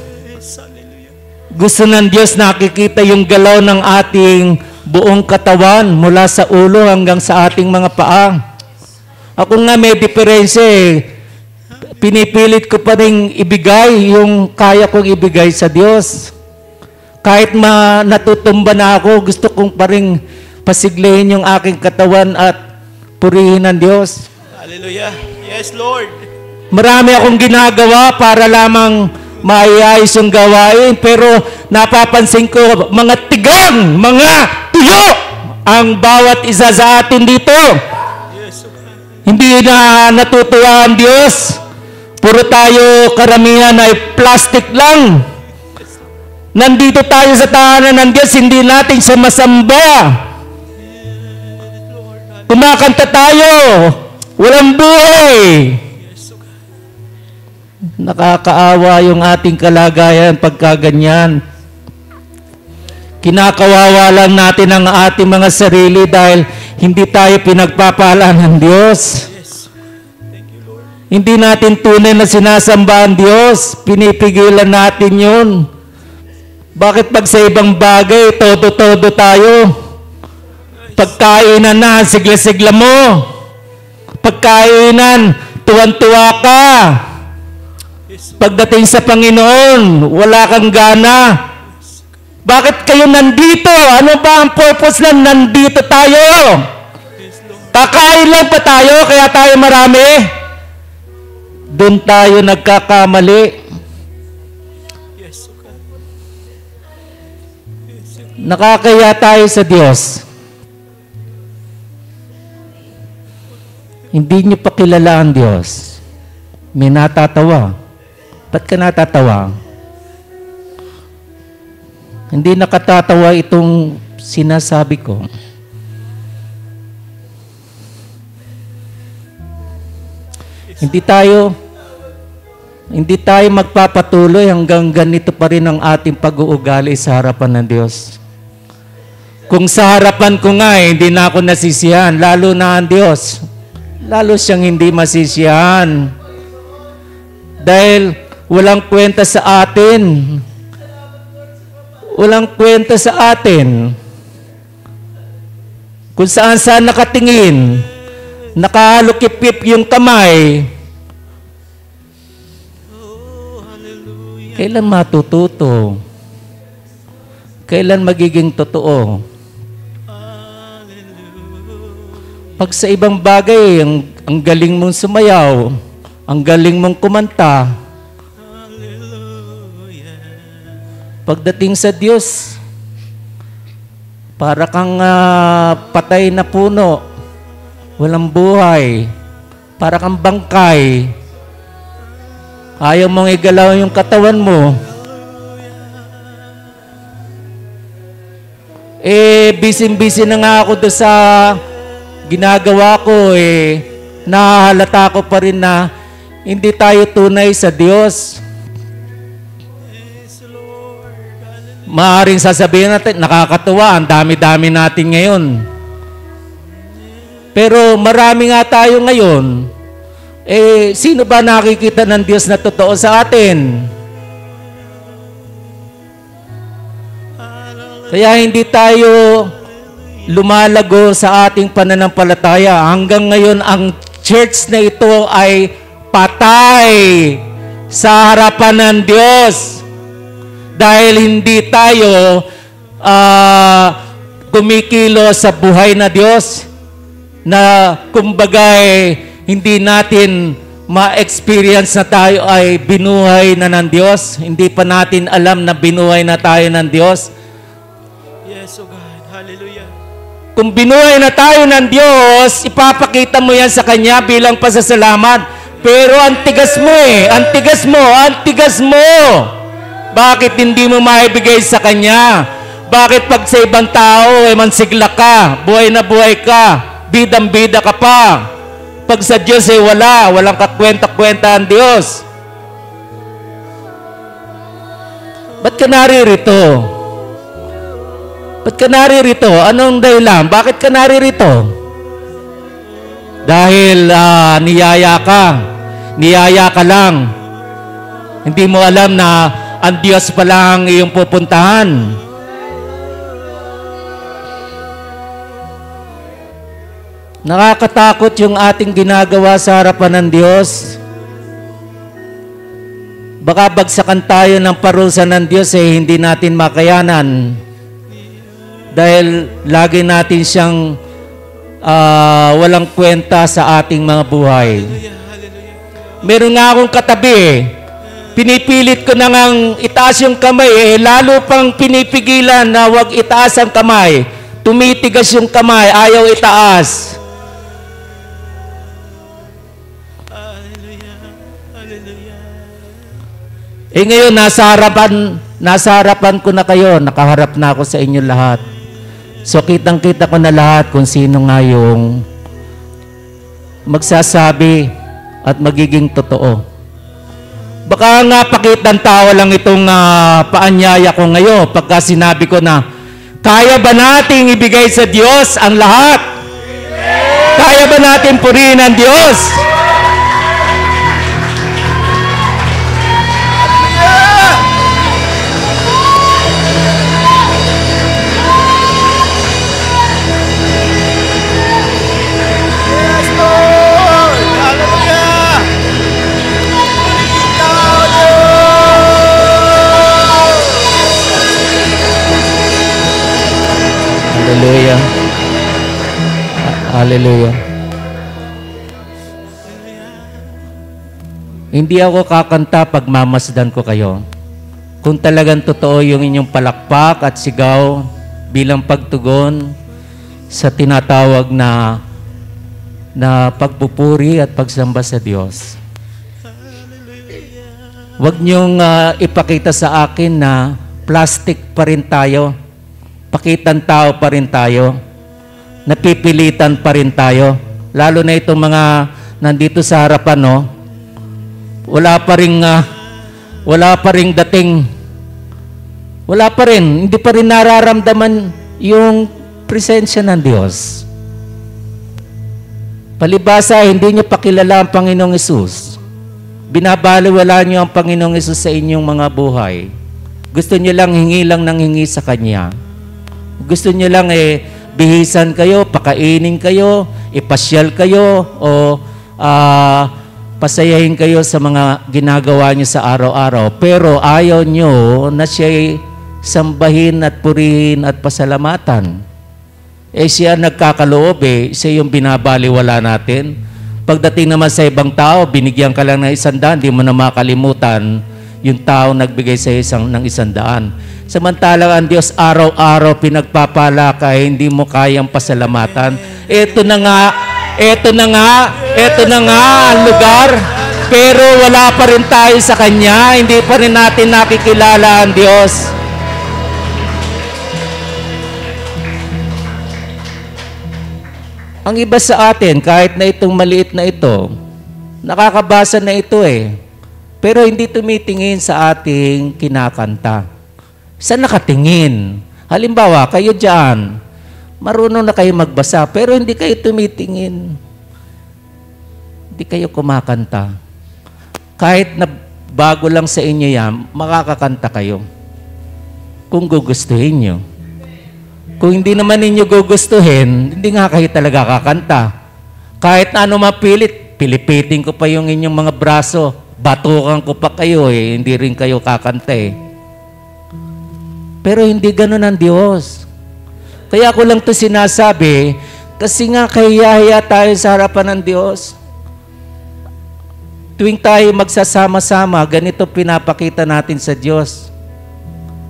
Speaker 5: Gusto ng Diyos nakikita yung galaw ng ating buong katawan mula sa ulo hanggang sa ating mga paa. Ako nga may diferensya Pinipilit ko pa rin ibigay yung kaya kong ibigay sa Diyos. Kahit natutumba na ako, gusto kong pa rin pasiglahin yung aking katawan at purihin ng Diyos.
Speaker 3: Hallelujah. Yes, Lord.
Speaker 5: Marami akong ginagawa para lamang maiayos yung gawain, pero napapansin ko, mga tigang, mga tuyo ang bawat isa sa atin dito. Hindi na natutuwa ang Diyos. Puro tayo karamihan ay plastic lang. Nandito tayo sa tahanan ng Diyos, hindi natin siya masamba. Kumakanta tayo, walang buhay. Nakakaawa yung ating kalagayan pagka ganyan. Kinakawawa lang natin ang ating mga sarili dahil hindi tayo pinagpapala ng Diyos. Hindi natin tunay na sinasamba ang Diyos. Pinipigilan natin yun. Bakit pag sa ibang bagay, todo-todo tayo? Pagkainan na, sigla-sigla mo. Pagkainan, tuwan-tuwa ka. Pagdating sa Panginoon, wala kang gana. Bakit kayo nandito? Ano ba ang purpose na nandito tayo? Kakain lang pa tayo, kaya tayo marami? Doon tayo nagkakamali. Nakakaya tayo sa Diyos. Hindi niyo pa kilala ang Diyos. May natatawa. Ba't ka natatawa? Hindi nakatatawa itong sinasabi ko. Hindi tayo magpapatuloy hanggang ganito pa rin ang ating pag-uugali sa harapan ng Diyos. Kung sa harapan ko nga hindi na ako nasisiyahan, lalo na ang Diyos, lalo siyang hindi masisiyahan. Dahil walang kwenta sa atin. Walang kwenta sa atin. Kung saan nakatingin, nakahalukip-ip yung kamay, kailan matututo? Kailan magiging totoo? Pag sa ibang bagay, ang galing mong sumayaw, ang galing mong kumanta, pagdating sa Diyos, para kang patay na puno, walang buhay, para kang bangkay, ayaw mong igalaw yung katawan mo. Busy na nga ako doon sa ginagawa ko, nahahalata ko pa rin na hindi tayo tunay sa Diyos. Maaaring sasabihin natin, nakakatuwa, ang dami-dami natin ngayon. Pero marami nga tayo ngayon. Sino ba nakikita ng Diyos na totoo sa atin? Kaya hindi tayo lumalago sa ating pananampalataya. Hanggang ngayon, ang church na ito ay patay sa harapan ng Diyos. Dahil hindi tayo kumikilo sa buhay na Diyos na kumbagay hindi natin ma-experience na tayo ay binuhay na ng Diyos. Hindi pa natin alam na binuhay na tayo ng Diyos.
Speaker 3: Yes, oh God. Hallelujah.
Speaker 5: Kung binuhay na tayo ng Diyos, ipapakita mo yan sa Kanya bilang pasasalamat. Pero ang tigas mo ang tigas mo. Bakit hindi mo maibigay sa Kanya? Bakit pag sa ibang tao, mansigla ka, buhay na buhay ka, bidang-bida ka pa? Pag sa Diyos walang kakwenta-kwenta ang Diyos. Ba't ka naririto? Ba't ka naririto? Anong dahilan? Bakit ka naririto? Dahil niyaya ka lang. Hindi mo alam na ang Diyos pala ang iyong pupuntahan. Nakakatakot yung ating ginagawa sa harapan ng Diyos. Baka bagsakan tayo ng parusa ng Diyos hindi natin makayanan. Dahil lagi natin siyang walang kwenta sa ating mga buhay. Meron nga akong katabi pinipilit ko na ngang itaas yung kamay lalo pang pinipigilan na wag itaas ang kamay. Tumitigas yung kamay, ayaw itaas. Ngayon, nasa harapan ko na kayo, nakaharap na ako sa inyo lahat. So, kitang-kita ko na lahat kung sino nga yung magsasabi at magiging totoo. Baka nga pakitang tao lang itong paanyaya ko ngayon pagka sinabi ko na, kaya ba nating ibigay sa Diyos ang lahat? Kaya ba natin purihin ang Diyos? Hallelujah. Hallelujah. Hindi ako kakanta pag mamasdan ko kayo. Kung talagang totoo yung inyong palakpak at sigaw, bilang pagtugon sa tinatawag na pagpupuri at pagsamba sa Diyos. Huwag niyong ipakita sa akin na plastic pa rin tayo, pakitang tao pa rin tayo, napipilitan pa rin tayo. Lalo na itong mga nandito sa harapan, no? Wala pa ring dating, wala pa rin, hindi pa rin nararamdaman yung presensya ng Diyos. Palibasa, hindi niyo pakilala ang Panginoong Hesus. Binabaliwala niyo ang Panginoong Hesus sa inyong mga buhay. Gusto niyo lang hingi lang ng hingi sa Kanya. Gusto niyo lang bihisan kayo, pakainin kayo, ipasyal kayo, o pasayahin kayo sa mga ginagawa niyo sa araw-araw. Pero ayaw niyo na siya'y sambahin at purihin at pasalamatan. Siya nagkakaloob, siya yung binabaliwala natin. Pagdating naman sa ibang tao, binigyan ka lang ng 100, di mo na makalimutan yung tao nagbigay sa ng 100. Samantalang ang Diyos araw-araw pinagpapala ka, hindi mo kayang pasalamatan. Ito na nga ang lugar, pero wala pa rin tayo sa Kanya, hindi pa rin natin nakikilala ang Diyos. Ang iba sa atin, kahit na itong maliit na ito, nakakabasa na ito pero hindi tumitingin sa ating kinakanta. Saan nakatingin? Halimbawa, kayo dyan, marunong na kayo magbasa, pero hindi kayo tumitingin. Hindi kayo kumakanta. Kahit na bago lang sa inyo yan, makakakanta kayo. Kung gugustuhin nyo. Kung hindi naman ninyo gugustuhin, hindi nga kayo talaga kakanta. Kahit na ano mapilit, pilipitin ko pa yung inyong mga braso, batukan ko pa kayo hindi rin kayo kakanta Pero hindi ganun ang Diyos. Kaya ko lang ito sinasabi, kasi nga kahiya-hiya tayo sa harapan ng Diyos. Tuwing tayo magsasama-sama, ganito pinapakita natin sa Diyos.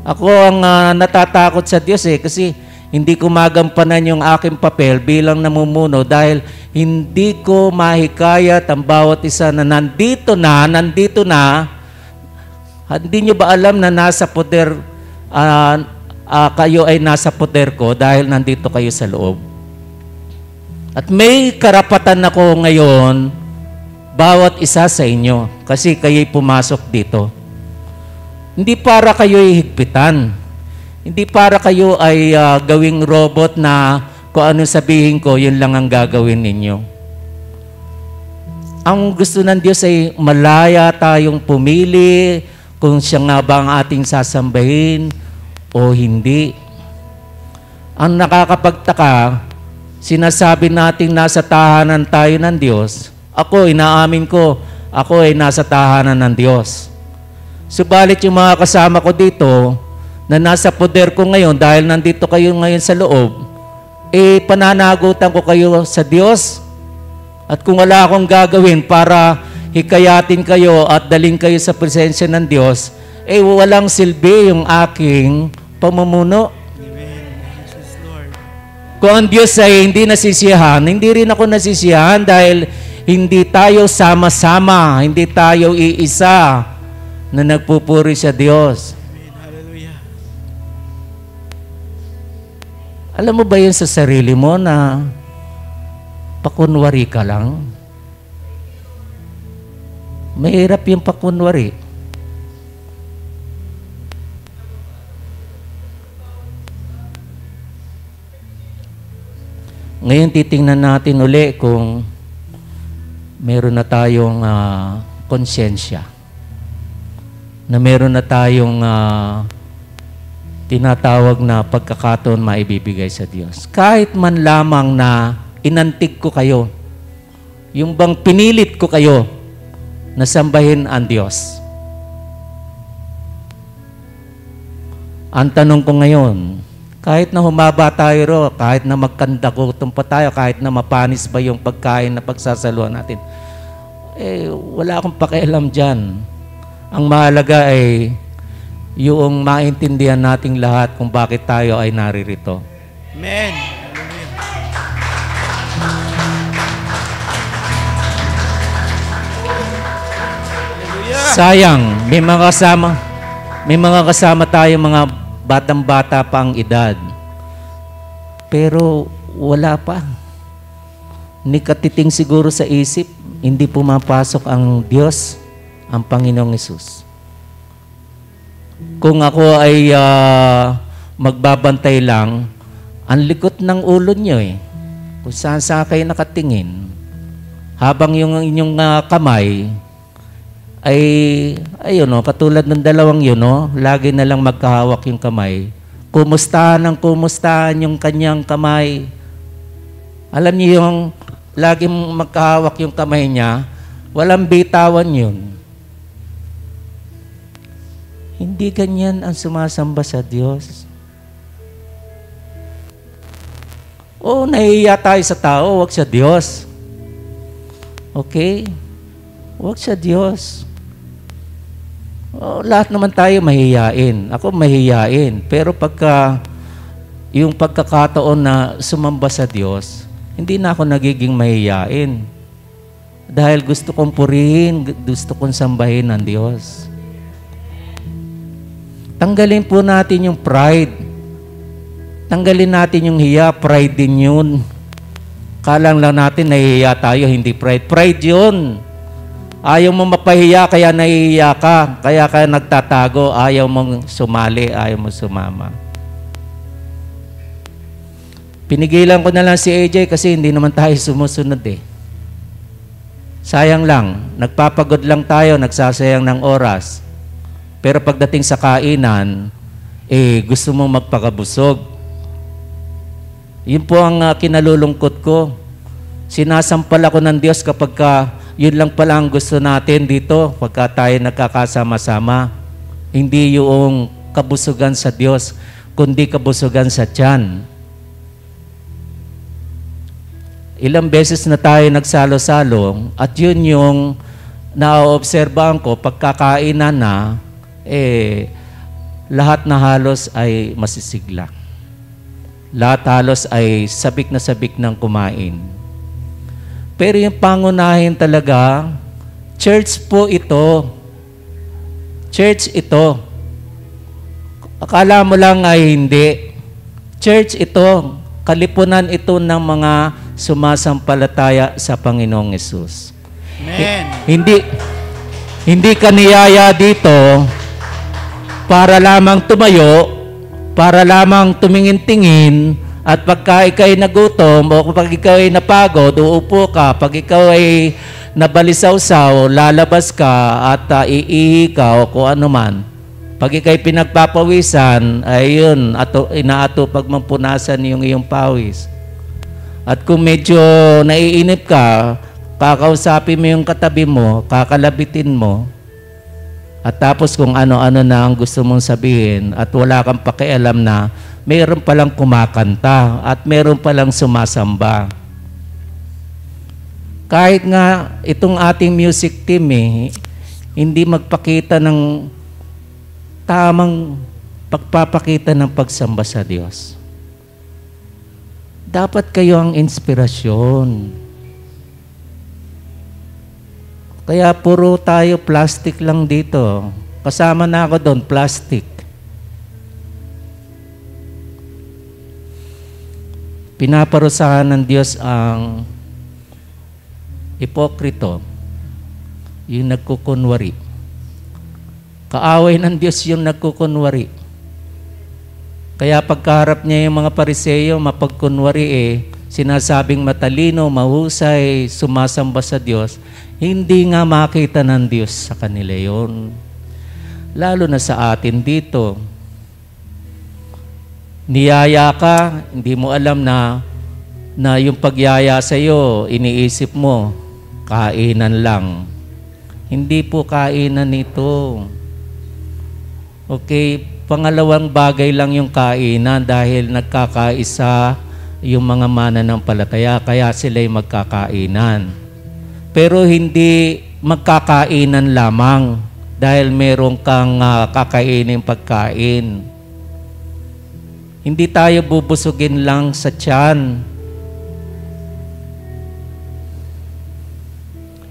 Speaker 5: Ako ang natatakot sa Diyos kasi hindi ko magampanan yung aking papel bilang namumuno dahil hindi ko mahikayat ang bawat isa na nandito na. Hindi nyo ba alam na nasa poder, kayo ay nasa poder ko dahil nandito kayo sa loob? At may karapatan ako ngayon, bawat isa sa inyo, kasi kayo'y pumasok dito. Hindi para kayo'y higpitan. Hindi para kayo ay gawing robot na kung ano sabihin ko, yun lang ang gagawin ninyo. Ang gusto ng Diyos ay malaya tayong pumili kung siya nga ba ang ating sasambahin o hindi. Ang nakakapagtaka, sinasabi nating nasa tahanan tayo ng Diyos. Ako, inaamin ko, ako ay nasa tahanan ng Diyos. Subalit yung mga kasama ko dito, na nasa poder ko ngayon dahil nandito kayo ngayon sa loob, pananagutan ko kayo sa Diyos. At kung wala akong gagawin para hikayatin kayo at daling kayo sa presensya ng Diyos, walang silbi yung aking pamumuno. Kung ang Diyos ay hindi nasisiyahan, hindi rin ako nasisiyahan dahil hindi tayo sama-sama, hindi tayo iisa na nagpupuri sa Diyos. Alam mo ba yun sa sarili mo na pakunwari ka lang? Mahirap yung pakunwari. Ngayon titingnan natin uli kung meron na tayong konsyensya. Na meron na tayong tinatawag na pagkakataon maibibigay sa Diyos. Kahit man lamang na inantig ko kayo, yung bang pinilit ko kayo na sambahin ang Diyos. Ang tanong ko ngayon, kahit na humaba tayo kahit na magkandakutom pa tayo, kahit na mapanis ba yung pagkain na pagsasaluhan natin, wala akong pakialam dyan. Ang mahalaga ay yung maintindihan nating lahat kung bakit tayo ay naririto.
Speaker 3: Amen.
Speaker 5: Sayang, may mga kasama tayo mga batang-bata pa ang edad. Pero wala pa. Ni katiting siguro sa isip, hindi pumapasok ang Diyos, ang Panginoong Hesus. Kung ako ay magbabantay lang, ang likot ng ulo nyo eh. Kung saan kayo nakatingin. Habang yung inyong kamay ay, ayun o, katulad ng dalawang yun o, lagi na lang magkahawak yung kamay. Kumustahan yung kanyang kamay. Alam niyo yung lagi magkahawak yung kamay niya, walang bitawan yun. Hindi ganyan ang sumasamba sa Diyos. Oo, nahihiya tayo sa tao, huwag sa Diyos. Okay? Huwag sa Diyos. Oh, lahat naman tayo mahihiyain. Ako mahihiyain. Pero yung pagkakataon na sumamba sa Diyos, hindi na ako nagiging mahihiyain. Dahil gusto kong purihin, gusto kong sambahin ng Diyos. Tanggalin po natin yung pride. Tanggalin natin yung hiya, pride din yun. Kalang lang natin nahihiya tayo, hindi pride. Pride yun. Ayaw mo mapahiya, kaya nahihiya ka. Kaya ka nagtatago, ayaw mong sumali, ayaw mong sumama. Pinigilan ko na lang si AJ kasi hindi naman tayo sumusunod eh. Sayang lang, nagpapagod lang tayo, nagsasayang ng oras. Pero pagdating sa kainan, gusto mong magpakabusog. Yun po ang kinalulungkot ko. Sinasampal ako ng Diyos kapag yun lang pala ang gusto natin dito pagka tayo nagkakasama-sama. Hindi yung kabusugan sa Diyos, kundi kabusugan sa tiyan. Ilang beses na tayo nagsalo-salo at yun yung naoobserbahan ko pagkakainan na, lahat na halos ay masisigla. Lahat halos ay sabik na sabik ng kumain. Pero yung pangunahin talaga, church po ito. Church ito. Akala mo lang ay hindi. Church ito. Kalipunan ito ng mga sumasampalataya sa Panginoong Hesus.
Speaker 3: Amen.
Speaker 5: Hindi ka niyaya dito para lamang tumayo, para lamang tumingin-tingin, at pagka ikaw ay nagutom o pag ikaw ay napagod, uupo ka. Pag ikaw ay nabalisaw-saw, lalabas ka at iihi ka o kung ano man. Pag ikaw ay pinagpapawisan, ay yun, inaatupag mampunasan yung iyong pawis. At kung medyo naiinip ka, kakausapin mo yung katabi mo, kakalabitin mo, at tapos kung ano-ano na ang gusto mong sabihin at wala kang pakialam na mayroon palang kumakanta at mayroon palang sumasamba. Kahit nga itong ating music team hindi magpakita ng tamang pagpapakita ng pagsamba sa Diyos. Dapat kayo ang inspirasyon. Kaya puro tayo plastic lang dito. Kasama na ako doon, plastic. Pinaparusahan ng Diyos ang hipokrito, yung nagkukunwari. Kaaway ng Diyos yung nagkukunwari. Kaya pagkaharap niya yung mga Pariseyo, mapagkunwari sinasabing matalino, mahusay, sumasamba sa Diyos, hindi nga makita ng Diyos sa kanila yon. Lalo na sa atin dito. Niyaya ka, hindi mo alam na yung pagyaya sa iyo, iniisip mo, kainan lang. Hindi po kainan ito. Okay, pangalawang bagay lang yung kainan dahil nagkakaisa yung mga mananampalataya, kaya sila'y magkakainan. Pero hindi magkakainan lamang. dahil meron kang kakainin pagkain. Hindi tayo bubusugin lang sa tiyan.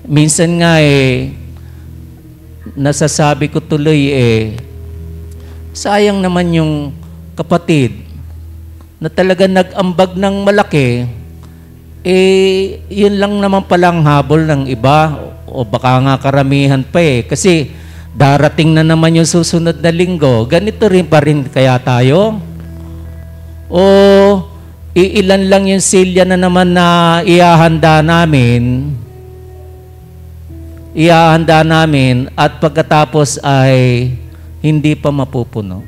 Speaker 5: Minsan nga nasasabi ko tuloy sayang naman yung kapatid na talaga nag-ambag ng malaki, yun lang naman palang habol ng iba o baka nga karamihan pa kasi darating na naman yung susunod na linggo, ganito rin pa rin kaya tayo? O iilan lang yung silya na naman na ihahanda namin at pagkatapos ay hindi pa mapupuno.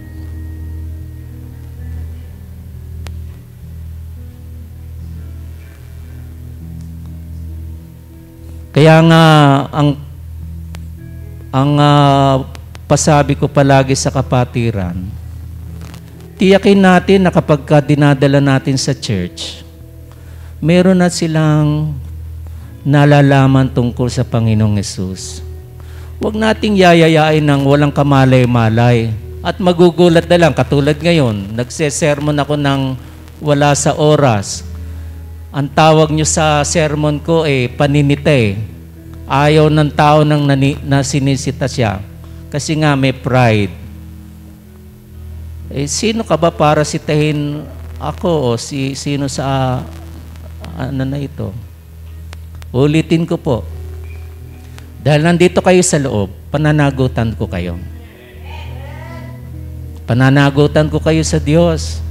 Speaker 5: Kaya nga ang pasabi ko palagi sa kapatiran, tiyakin natin na kapag dinadala natin sa church, meron na silang nalalaman tungkol sa Panginoong Hesus. Huwag nating yayayain ng walang kamalay-malay at magugulat na lang. Katulad ngayon, nagsesermon ako ng wala sa oras. Ang tawag nyo sa sermon ko paninita Ayaw ng tao na sinisita siya. Kasi nga may pride. Sino ka ba para sitahin ako o sino sa na ito? Ulitin ko po. Dahil nandito kayo sa loob, pananagutan ko kayo. Pananagutan ko kayo sa Diyos.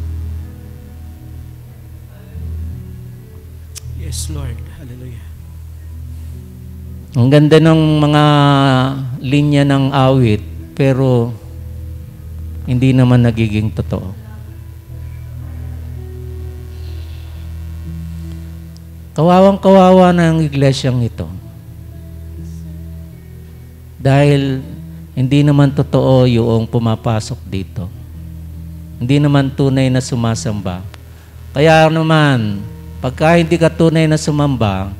Speaker 3: Yes, Lord. Hallelujah.
Speaker 5: Ang ganda ng mga linya ng awit, pero hindi naman nagiging totoo. Kawawang-kawawa na ang iglesyang ito. Dahil hindi naman totoo yung pumapasok dito. Hindi naman tunay na sumasamba. Kaya naman, pagka hindi ka tunay na sumamba,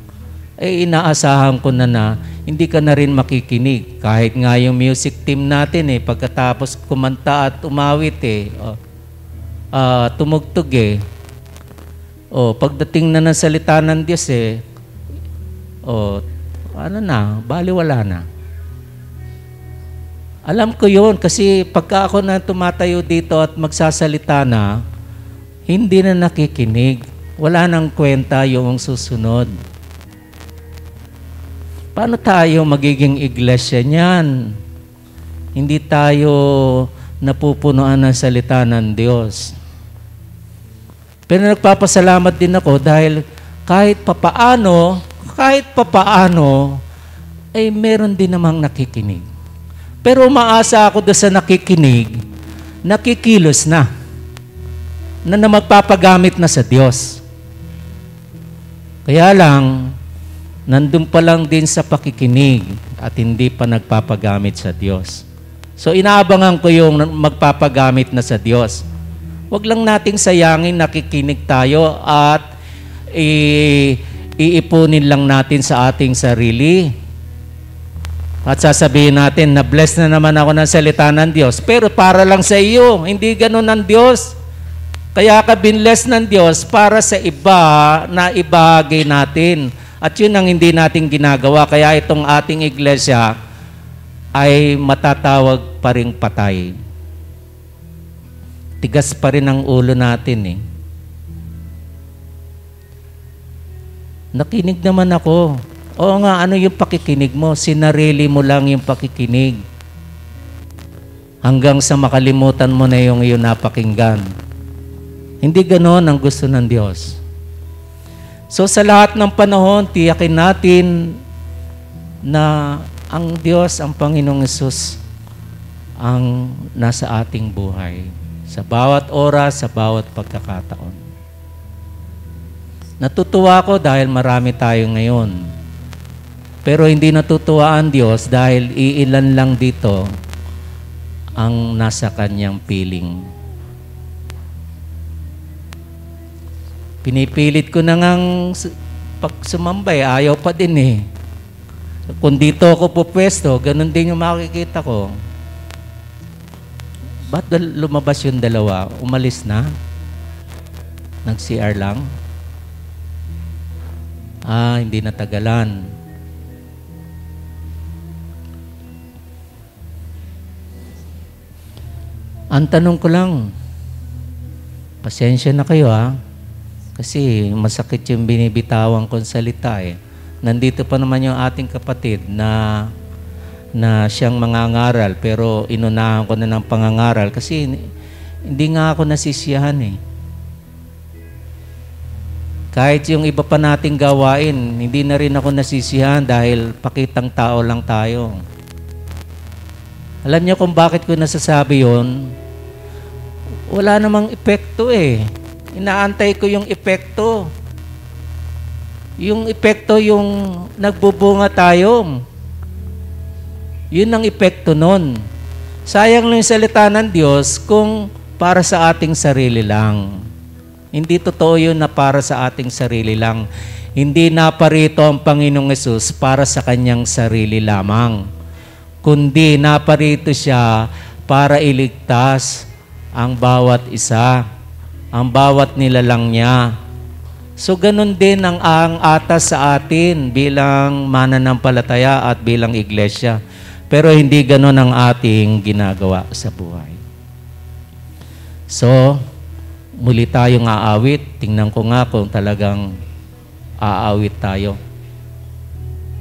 Speaker 5: inaasahan ko na hindi ka na rin makikinig. Kahit nga yung music team natin pagkatapos kumanta at umawit tumugtog pagdating na ng salita ng Diyos baliwala na. Alam ko yun kasi pagka ako na tumatayo dito at magsasalita na, hindi na nakikinig. Wala nang kwenta yung susunod. Paano tayo magiging iglesia niyan? Hindi tayo napupunuan ng salita ng Diyos. Pero nagpapasalamat din ako dahil kahit papaano, meron din namang nakikinig. Pero umaasa ako doon sa nakikinig, nakikilos na magpapagamit na sa Diyos. Kaya lang, nandun pa lang din sa pakikinig at hindi pa nagpapagamit sa Diyos. So inaabangan ko yung magpapagamit na sa Diyos. Huwag lang nating sayangin, nakikinig tayo at iipunin lang natin sa ating sarili. At sasabihin natin, na-bless na naman ako ng salita ng Diyos. Pero para lang sa iyo, hindi ganun ang Diyos. Kaya ka binless ng Diyos para sa iba na ibahagi natin. At yun ang hindi natin ginagawa. Kaya itong ating iglesia ay matatawag pa ring patay. Tigas pa rin ang ulo natin Nakinig naman ako. Oo nga, ano yung pakikinig mo? Sinarili mo lang yung pakikinig. Hanggang sa makalimutan mo na yung iyong napakinggan. Hindi ganoon ang gusto ng Diyos. So sa lahat ng panahon, tiyakin natin na ang Diyos, ang Panginoong Hesus, ang nasa ating buhay. Sa bawat oras, sa bawat pagkakataon. Natutuwa ako dahil marami tayo ngayon. Pero hindi natutuwa ang Diyos dahil iilan lang dito ang nasa kanyang piling. Pinipilit ko na ngang sumambay, ayaw pa din Kung dito ako pupwesto, ganun din yung makikita ko. Ba't lumabas yung dalawa? Umalis na? Nag-CR lang? Hindi natagalan. Ang tanong ko lang, pasensya na kayo kasi masakit yung binibitawan kong salita eh. Nandito pa naman yung ating kapatid na siyang mangangaral pero inunahan ko na ng pangangaral kasi hindi nga ako nasisiyahan eh. Kahit yung iba pa nating gawain, hindi na rin ako nasisiyahan dahil pakitang tao lang tayo. Alam niyo kung bakit ko nasasabi yun? Wala namang epekto eh. Inaantay ko yung epekto. Yung epekto yung nagbubunga tayo. Yun ang epekto nun. Sayang lang yung salita ng Diyos kung para sa ating sarili lang. Hindi totoo yun na para sa ating sarili lang. Hindi naparito ang Panginoong Hesus para sa kanyang sarili lamang. Kundi naparito siya para iligtas ang bawat isa, ang bawat nilalang niya. So ganun din ang atas sa atin bilang mananampalataya at bilang iglesia. Pero hindi ganun ang ating ginagawa sa buhay. So, muli tayong aawit. Tingnan ko nga kung talagang aawit tayo.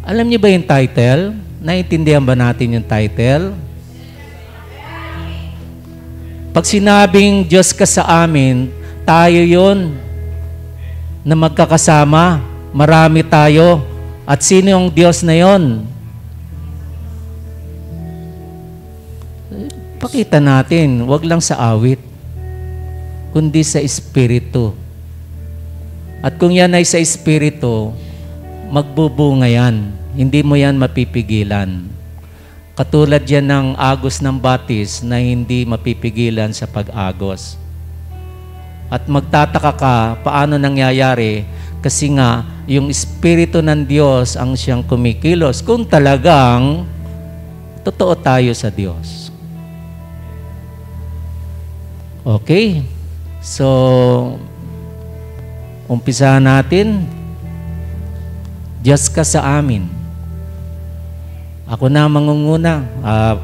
Speaker 5: Alam niyo ba yung title? Naiintindihan ba natin yung title? Pag sinabing Diyos ka sa amin, tayo yun na magkakasama. Marami tayo. At sino yung Diyos na yun? Pakita natin, wag lang sa awit, kundi sa Espiritu. At kung yan ay sa Espiritu, magbubunga yan. Hindi mo yan mapipigilan. Katulad yan ng agos ng batis na hindi mapipigilan sa pag-agos. At magtataka ka, paano nangyayari? Kasi nga, yung Espiritu ng Diyos ang siyang kumikilos kung talagang totoo tayo sa Diyos. Okay? So, umpisahan natin. Diyos ka sa amin. Ako na mangunguna.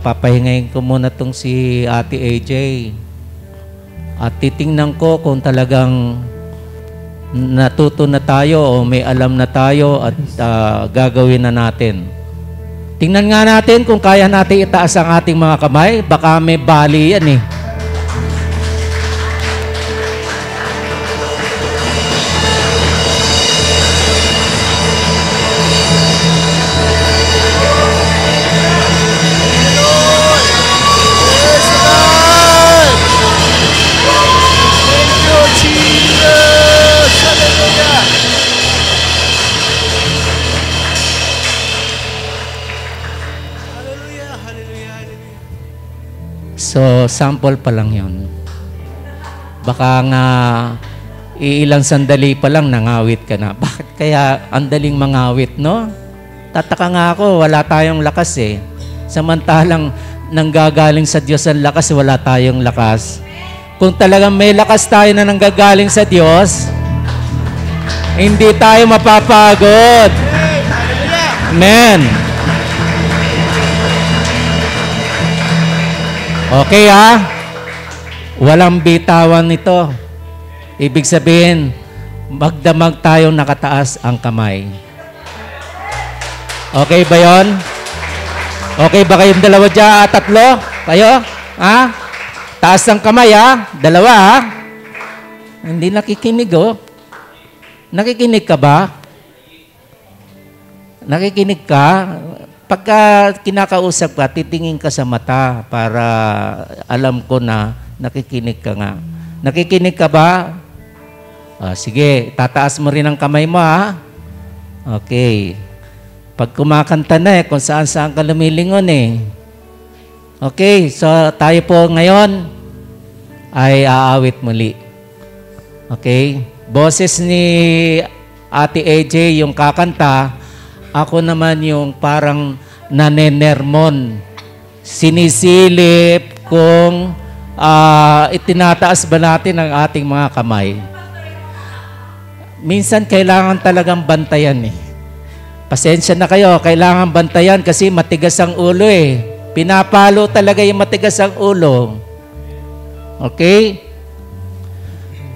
Speaker 5: Papahingayin ko muna itong si Ate AJ. At titingnan ko kung talagang natuto na tayo o may alam na tayo at gagawin na natin. Tingnan nga natin kung kaya natin itaas ang ating mga kamay. Baka may bali yan eh. So, sample pa lang yun. Baka nga iilang sandali pa lang nangawit ka na. Bakit kaya ang daling mangawit, no? Tataka nga ako, wala tayong lakas eh. Samantalang nanggagaling sa Diyos ang lakas, wala tayong lakas. Kung talagang may lakas tayo na nanggagaling sa Diyos, hindi tayo mapapagod. Amen. Okay walang bitawan nito. Ibig sabihin, magdamag tayong nakataas ang kamay. Okay ba yon? Okay ba kayong dalawa dyan? Tatlo? Kayo? Taas ang kamay Dalawa Hindi nakikinig Nakikinig ka ba? Nakikinig ka? Pagka kinakausap ka, titingin ka sa mata para alam ko na nakikinig ka nga. Nakikinig ka ba? Sige, tataas mo rin ang kamay mo Okay. Pag kumakanta na kung saan-saan ka lumilingon Okay, so tayo po ngayon ay aawit muli. Okay? Boses ni Ate AJ yung kakanta, Ako naman yung parang nanenermon. Sinisilip kung itinataas ba natin ang ating mga kamay. Minsan kailangan talagang bantayan eh. Pasensya na kayo, kailangan bantayan kasi matigas ang ulo eh. Pinapalo talaga yung matigas ang ulo. Okay?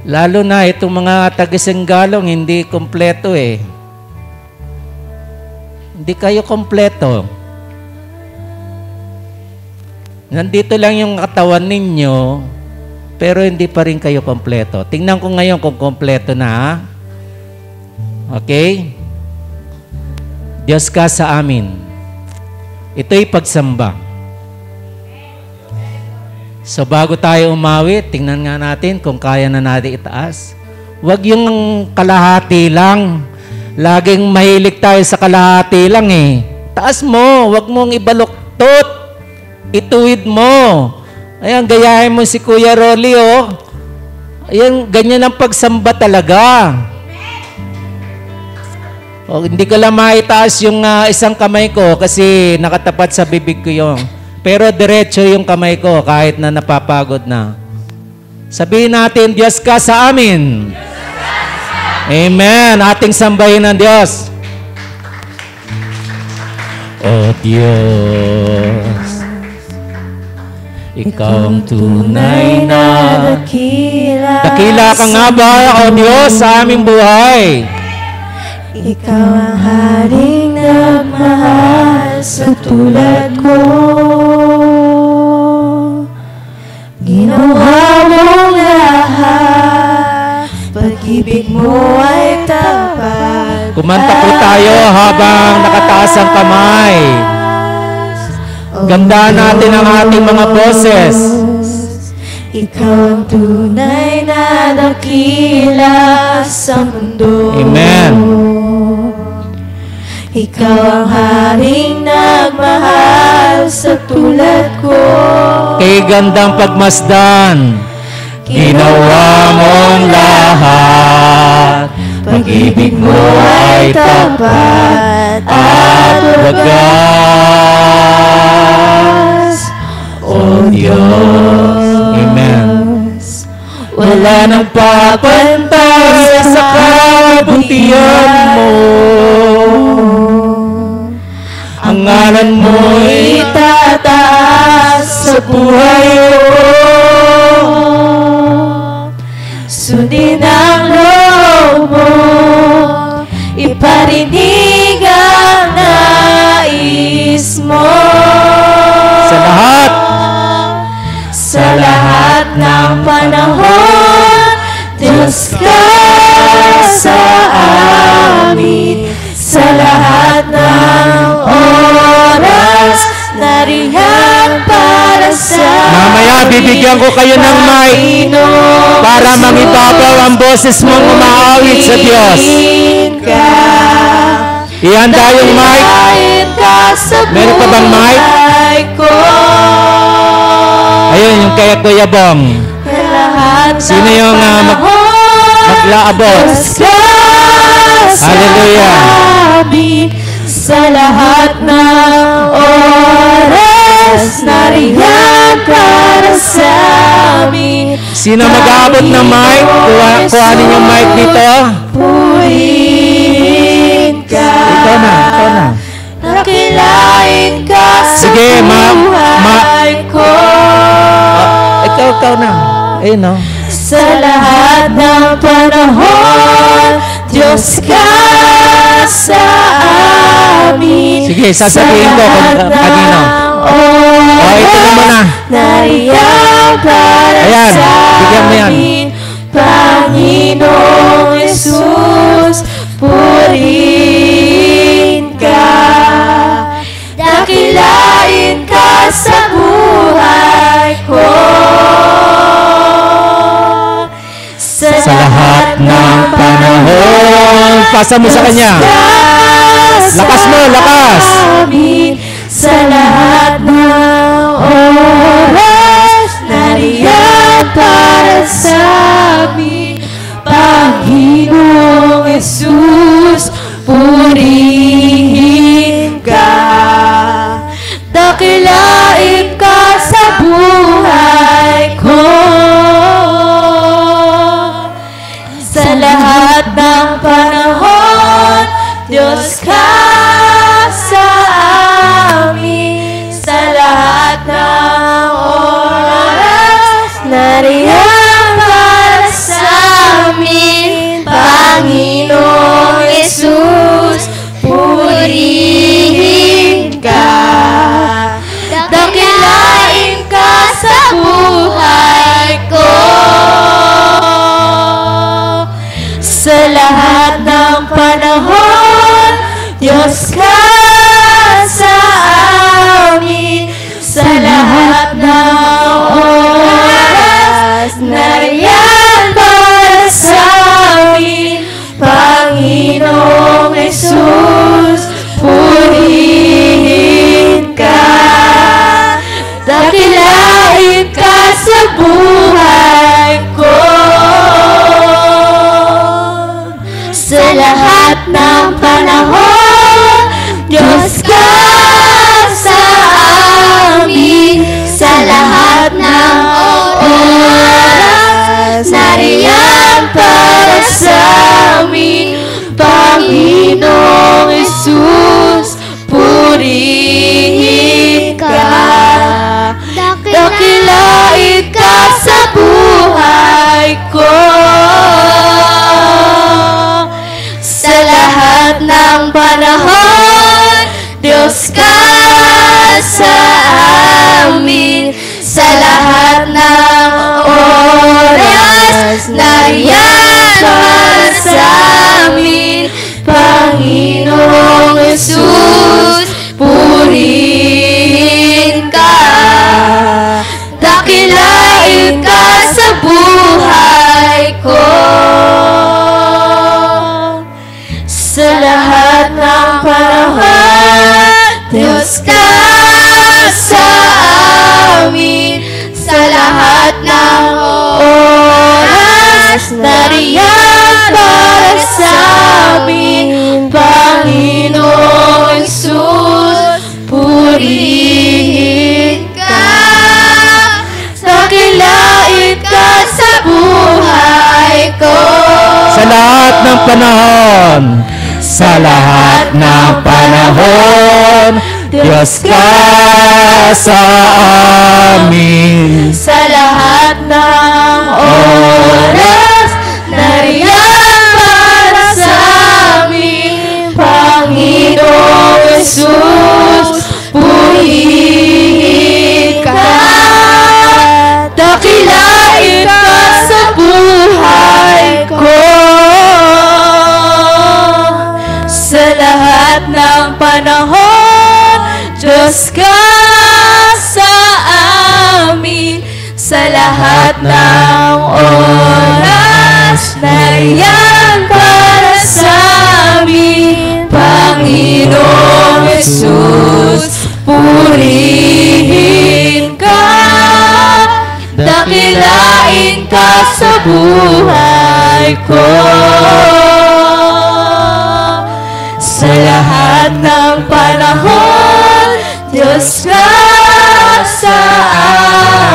Speaker 5: Lalo na itong mga taga-Singgalong, hindi kompleto eh. Hindi kayo kompleto. Nandito lang yung katawan ninyo, pero hindi pa rin kayo kompleto. Tingnan ko ngayon kung kompleto na. Okay? Diyos ka sa amin. Ito'y pagsamba. So bago tayo umawit, tingnan nga natin kung kaya na natin itaas. Huwag yung kalahati lang. Laging mahilig tayo sa kalahati lang eh. Taas mo, huwag mong ibaluktot. Ituwid mo. Ayan, gayahin mo si Kuya Rolly oh. Ayan, ganyan ang pagsamba talaga. O, hindi ko lang maitaas yung isang kamay ko kasi nakatapat sa bibig ko yung. Pero diretso yung kamay ko kahit na napapagod na. Sabihin natin, Diyos ka sa amin. Amen. Ating sambahin ng Diyos. O Diyos, Ikaw ang tunay na dakila. Dakila ka nga ba, O Diyos, sa aming buhay?
Speaker 4: Ikaw ang haring nagmahal sa tulad ko. Ginawa mong lahat, pag-ibig mo ay tapat.
Speaker 5: Kumanta po tayo habang nakataas ang kamay. Gandaan natin ang ating mga boses.
Speaker 4: Ikaw ang tunay na dakila sa mundo.
Speaker 5: Amen.
Speaker 4: Ikaw ang haring nagmahal sa tulad ko.
Speaker 5: Kay gandang pagmasdan, ginawa mong lahat, pag-ibig mo ay tapat at wagas. O Diyos, Amen. Wala nang papantay sa kabutihan mo. Ang ngalan mo itataas sa buhay ko.
Speaker 4: Sundin ang loob mo, iparinig ang nais mo.
Speaker 5: Sa lahat
Speaker 4: ng panahon, Diyos ka sa amin. Sa lahat ng oras, nariyan para sa
Speaker 5: mamaya bibigyan ko kayo ng mic para mangibabaw ang boses mong umaawit sa Diyos. Ihanda yung mic. Meron ka bang mic? Ayun, yung kaya Kuya Bong. Sino yung maglaabot? Hallelujah.
Speaker 4: Sa lahat ng oras, nariyan para sa amin.
Speaker 5: Sino mag-aabot ng mic? Kuhanin yung mic dito.
Speaker 4: Puhin ka.
Speaker 5: Ikaw na.
Speaker 4: Nakilain ka sa
Speaker 5: Sige,
Speaker 4: buhay ko.
Speaker 5: Ikaw na. Ayun no.
Speaker 4: Sa lahat ng panahon, Diyos ka sa amin.
Speaker 5: Sige, sasabihin ko kung kanino. Ito na muna.
Speaker 4: Nariyan para
Speaker 5: Ayan,
Speaker 4: sa
Speaker 5: bigyan mo yan.
Speaker 4: amin, Panginoong Jesus, purihin ka. Dakilain ka sa buhay ko.
Speaker 5: Sa lahat ng panahon, pasa mo sa Kanya. Lakas mo, lakas.
Speaker 4: Sa lahat ng oras, nariyan para sa amin, Panginoong Jesus, purihin nariyan para sa amin, Panginoong Jesus, purihin ka. Dakilain ka sa buhay ko. Sa lahat ng panahon, Diyos ka sa amin. Sa lahat ng oras, nariyan para sa amin, Panginoong Jesus, purihin ka. Dakilain ka sa buhay ko. Sa lahat ng panahon, Diyos ka sa amin. Sa lahat ng oras, nariyan para sa amin, Panginoong Jesus, purihin ka. Dakilain ka sa buhay ko. Sa lahat ng panahon, Diyos ka sa amin. Sa lahat ng oras, nariyan para sa amin, Panginoong Jesus, purihin ka. Dakilain ka sa buhay ko. Sa lahat ng panahon, Diyos ka sa amin. Sa lahat ng oras, nariyan para sa amin, Panginoong Jesus, purihin ka. Dakilain ka sa buhay ko.
Speaker 5: Sa lahat ng panahon, sa lahat ng panahon, Diyos ka sa amin.
Speaker 4: Sa lahat ng oras, nariyan para sa amin, Panginoong Jesus, purihin ka. Dakilain ka sa buhay ko. Sa lahat ng panahon, Diyos ka sa amin. Sa lahat ng oras, nariyan para sa amin, Panginoong Jesus, purihin ka. Dakilain ka sa buhay ko. Sa lahat ng panahon, Diyos ka sa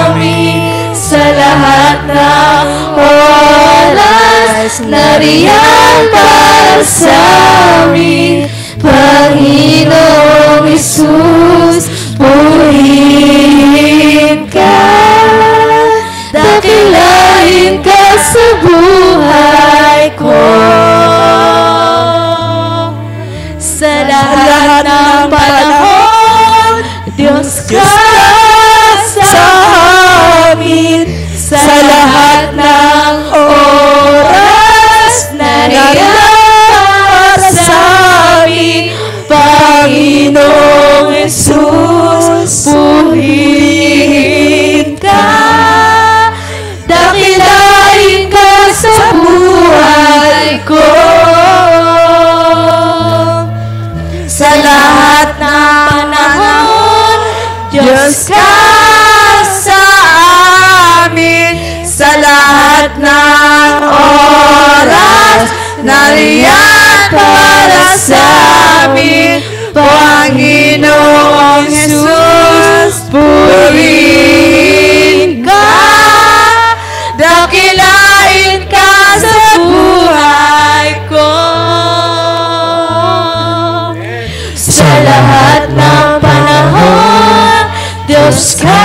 Speaker 4: amin. Sa lahat ng oras, nariyan para sa amin, Panginoong Jesus, purihin ka. Dakilain ka sa buhay ko. Sa lahat ng panahon, Diyos ka sa amin. Sa lahat ng oras, nariyan para sa amin, Panginoong Jesus, purihin ka. Dakilain ka sa buhay ko. Sa lahat ng panahon, Diyos ka sa amin. Sa lahat ng oras, nariyan para sa amin, Panginoong Jesus, purihin ka. Dakilain ka sa buhay ko. Sa lahat ng panahon, Diyos ka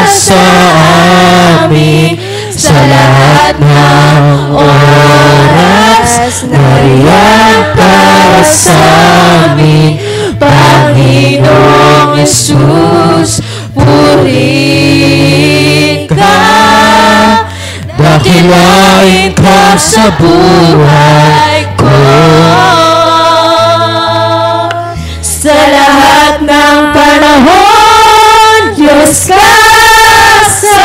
Speaker 4: sa sa lahat ng oras. Nariyan para sa amin, Panginoong Jesus, purihin ka. Dakilain ka sa buhay ko. Sa lahat ng panahon, Diyos ka sa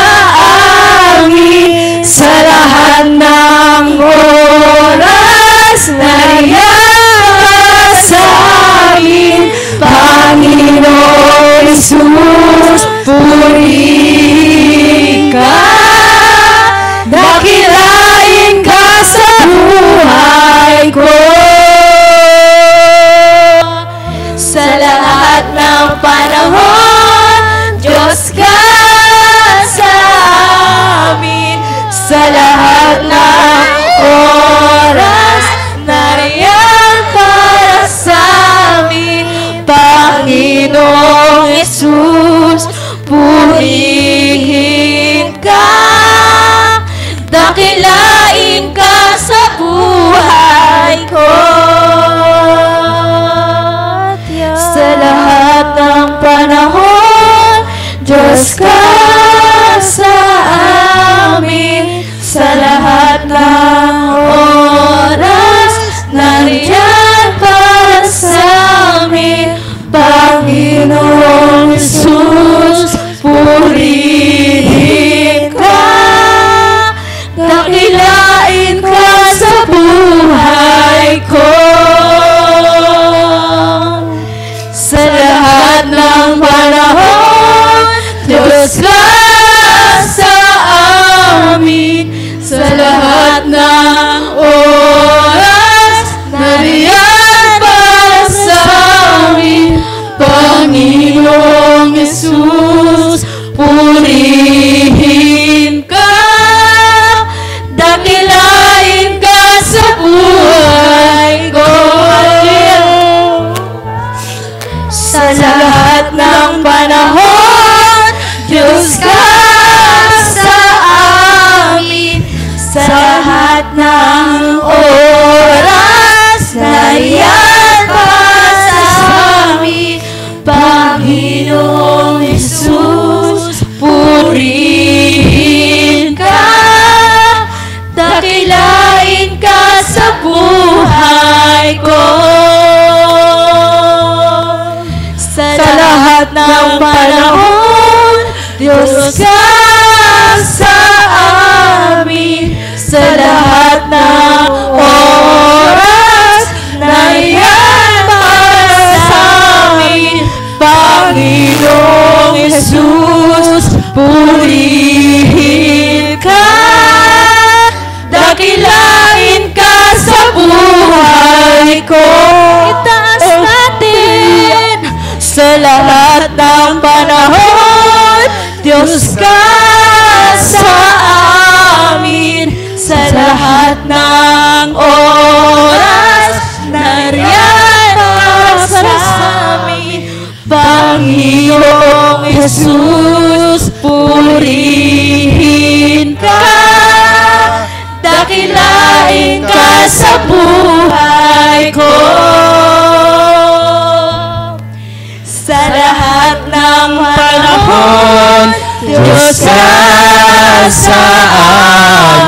Speaker 4: amin. Sa lahat ng oras, nariyan ka sa amin. Panginoon Jesus, purihin ka. Dakilain ka sa buhay ko. Sa lahat ng panahon, Diyos ka sa amin. Sa lahat ng oras, nariyan para sa amin. Panginoong Jesus, purihin ka. Dakilain ka sa buhay ko. Sa lahat ng panahon, Diyos ka sa amin. Sa lahat ng oras, nariyan para sa amin. Panginoong Jesus, purihin ka. Dakilain ka sa buhay ko. Sa lahat ng panahon, Diyos ka sa amin. Sa lahat ng oras, nariyan para sa amin. Panginoong Jesus, purihin ka. Dakilain ka sa buhay ko. Sa lahat ng panahon, Diyos ka sa amin. Sa lahat ng oras, nariyan para sa amin. Panginoong Jesus, purihin ka. Dakilain ka sa buhay ko. Sa lahat ng panahon, Diyos ka sa amin. Sa lahat ng oras, nariyan para sa amin. Panginoong Jesus, purihin ka. Dakilain ka sa buhay ko. Itaas natin. Sa lahat ng panahon, Diyos ka sa amin. Sa lahat ng oras, nariyan para sa amin. Panginoong Jesus, purihin ka. Dakilain ka sa buhay ko. Sa lahat ng panahon, Diyos ka sa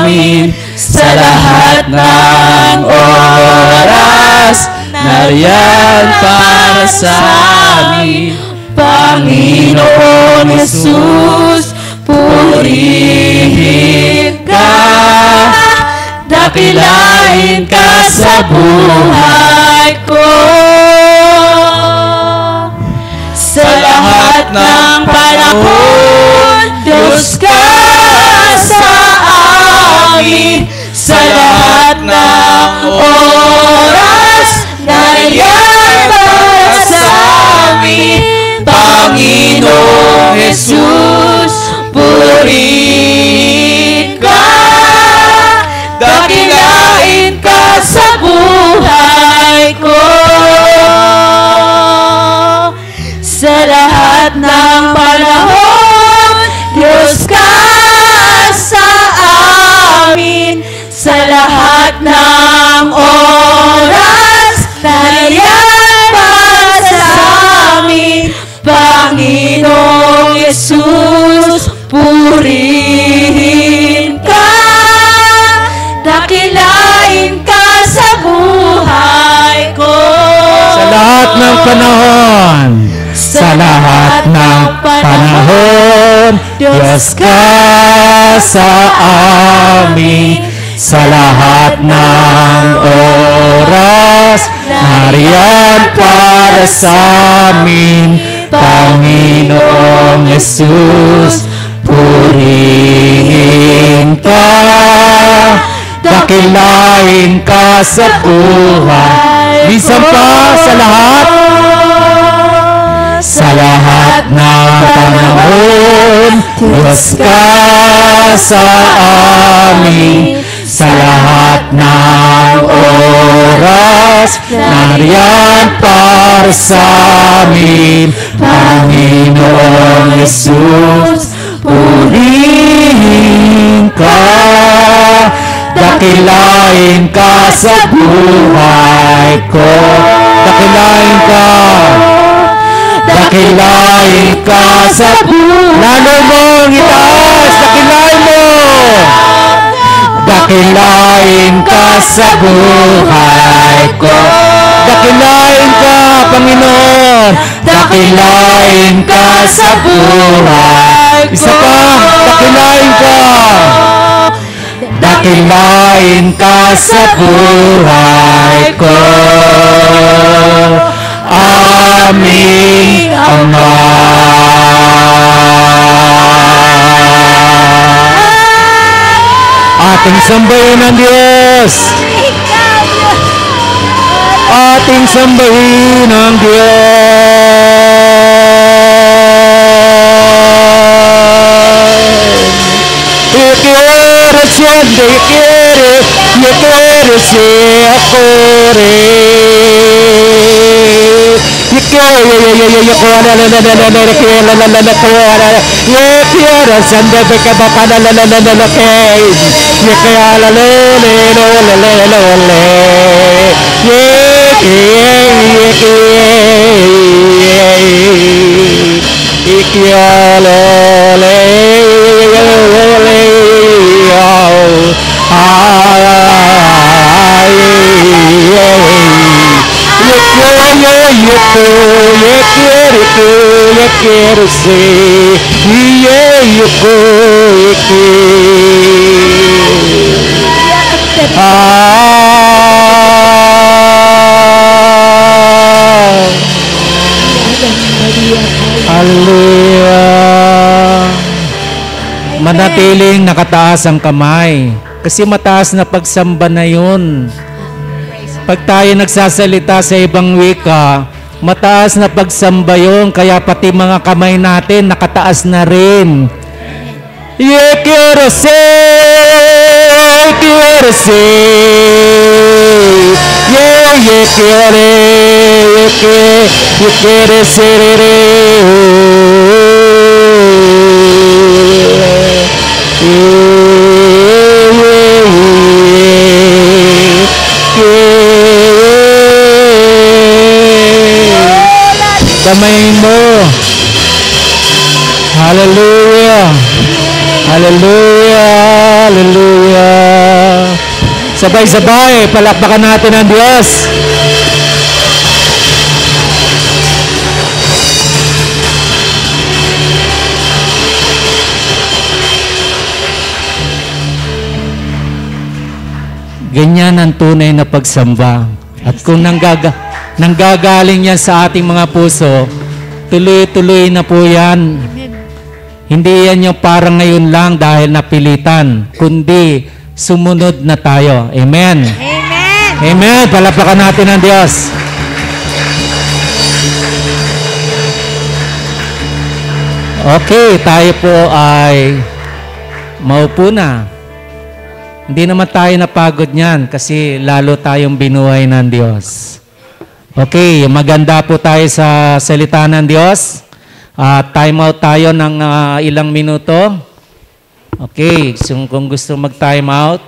Speaker 4: amin. Sa lahat ng oras, nariyan para sa amin. Panginoon Jesus, purihin ka. Dakilain ka sa buhay ko. Sa lahat ng panahon, Diyos ka sa amin. Sa lahat ng oras, nariyan para sa amin. Panginoong Jesus, purihin ka. Dakilain ka sa buhay ko. Sa lahat ng panahon, Diyos ka sa
Speaker 5: sa amin sa lahat ng oras. Nariyan para sa amin, Panginoong Jesus. Purihin ka, dakilain ka sa buhay. Minsan pa sa lahat ng panahon, Diyos ka sa amin. Sa lahat ng oras, nariyan para sa amin, Panginoong Jesus. Purihin ka, dakilain ka sa buhay ko. Dakilain ka sa buhay. Lalo mong itaas, dakilain mo. Dakilain ka sa buhay ko. Dakilain ka, Panginoon. Dakilain ka sa buhay ko. Isa pa, dakilain ka. Dakilain ka sa buhay ko. Aming Ama. Ating sambahin ang Diyos. Ating sambahin ang Diyos. Ikere siende, ikere si akore. Yo quiero ser, yo manatiling nakataas ang kamay. Kasi mataas na pagsamba na yun. Pag tayo nagsasalita sa ibang wika, mataas na pagsamba yun. Kaya pati mga kamay natin nakataas na rin. Yo quiero ser, yo quiero ser. Damayin mo. Hallelujah. Hallelujah. Hallelujah. Sabay-sabay, palakpakan natin ang Diyos. Ganyan ang tunay na pagsamba. At kung nanggagaling yan sa ating mga puso, tuloy-tuloy na po yan. Hindi yan yung parang ngayon lang dahil napilitan, kundi sumunod na tayo. Amen.
Speaker 2: Amen.
Speaker 5: Amen. Palapakan natin ang Diyos. Okay, tayo po ay maupo na. Hindi naman tayo napagod niyan kasi lalo tayong binuhay ng Diyos. Okay, maganda po tayo sa salita ng Diyos. Time out tayo ng ilang minuto. Okay, so kung gusto mag-time out,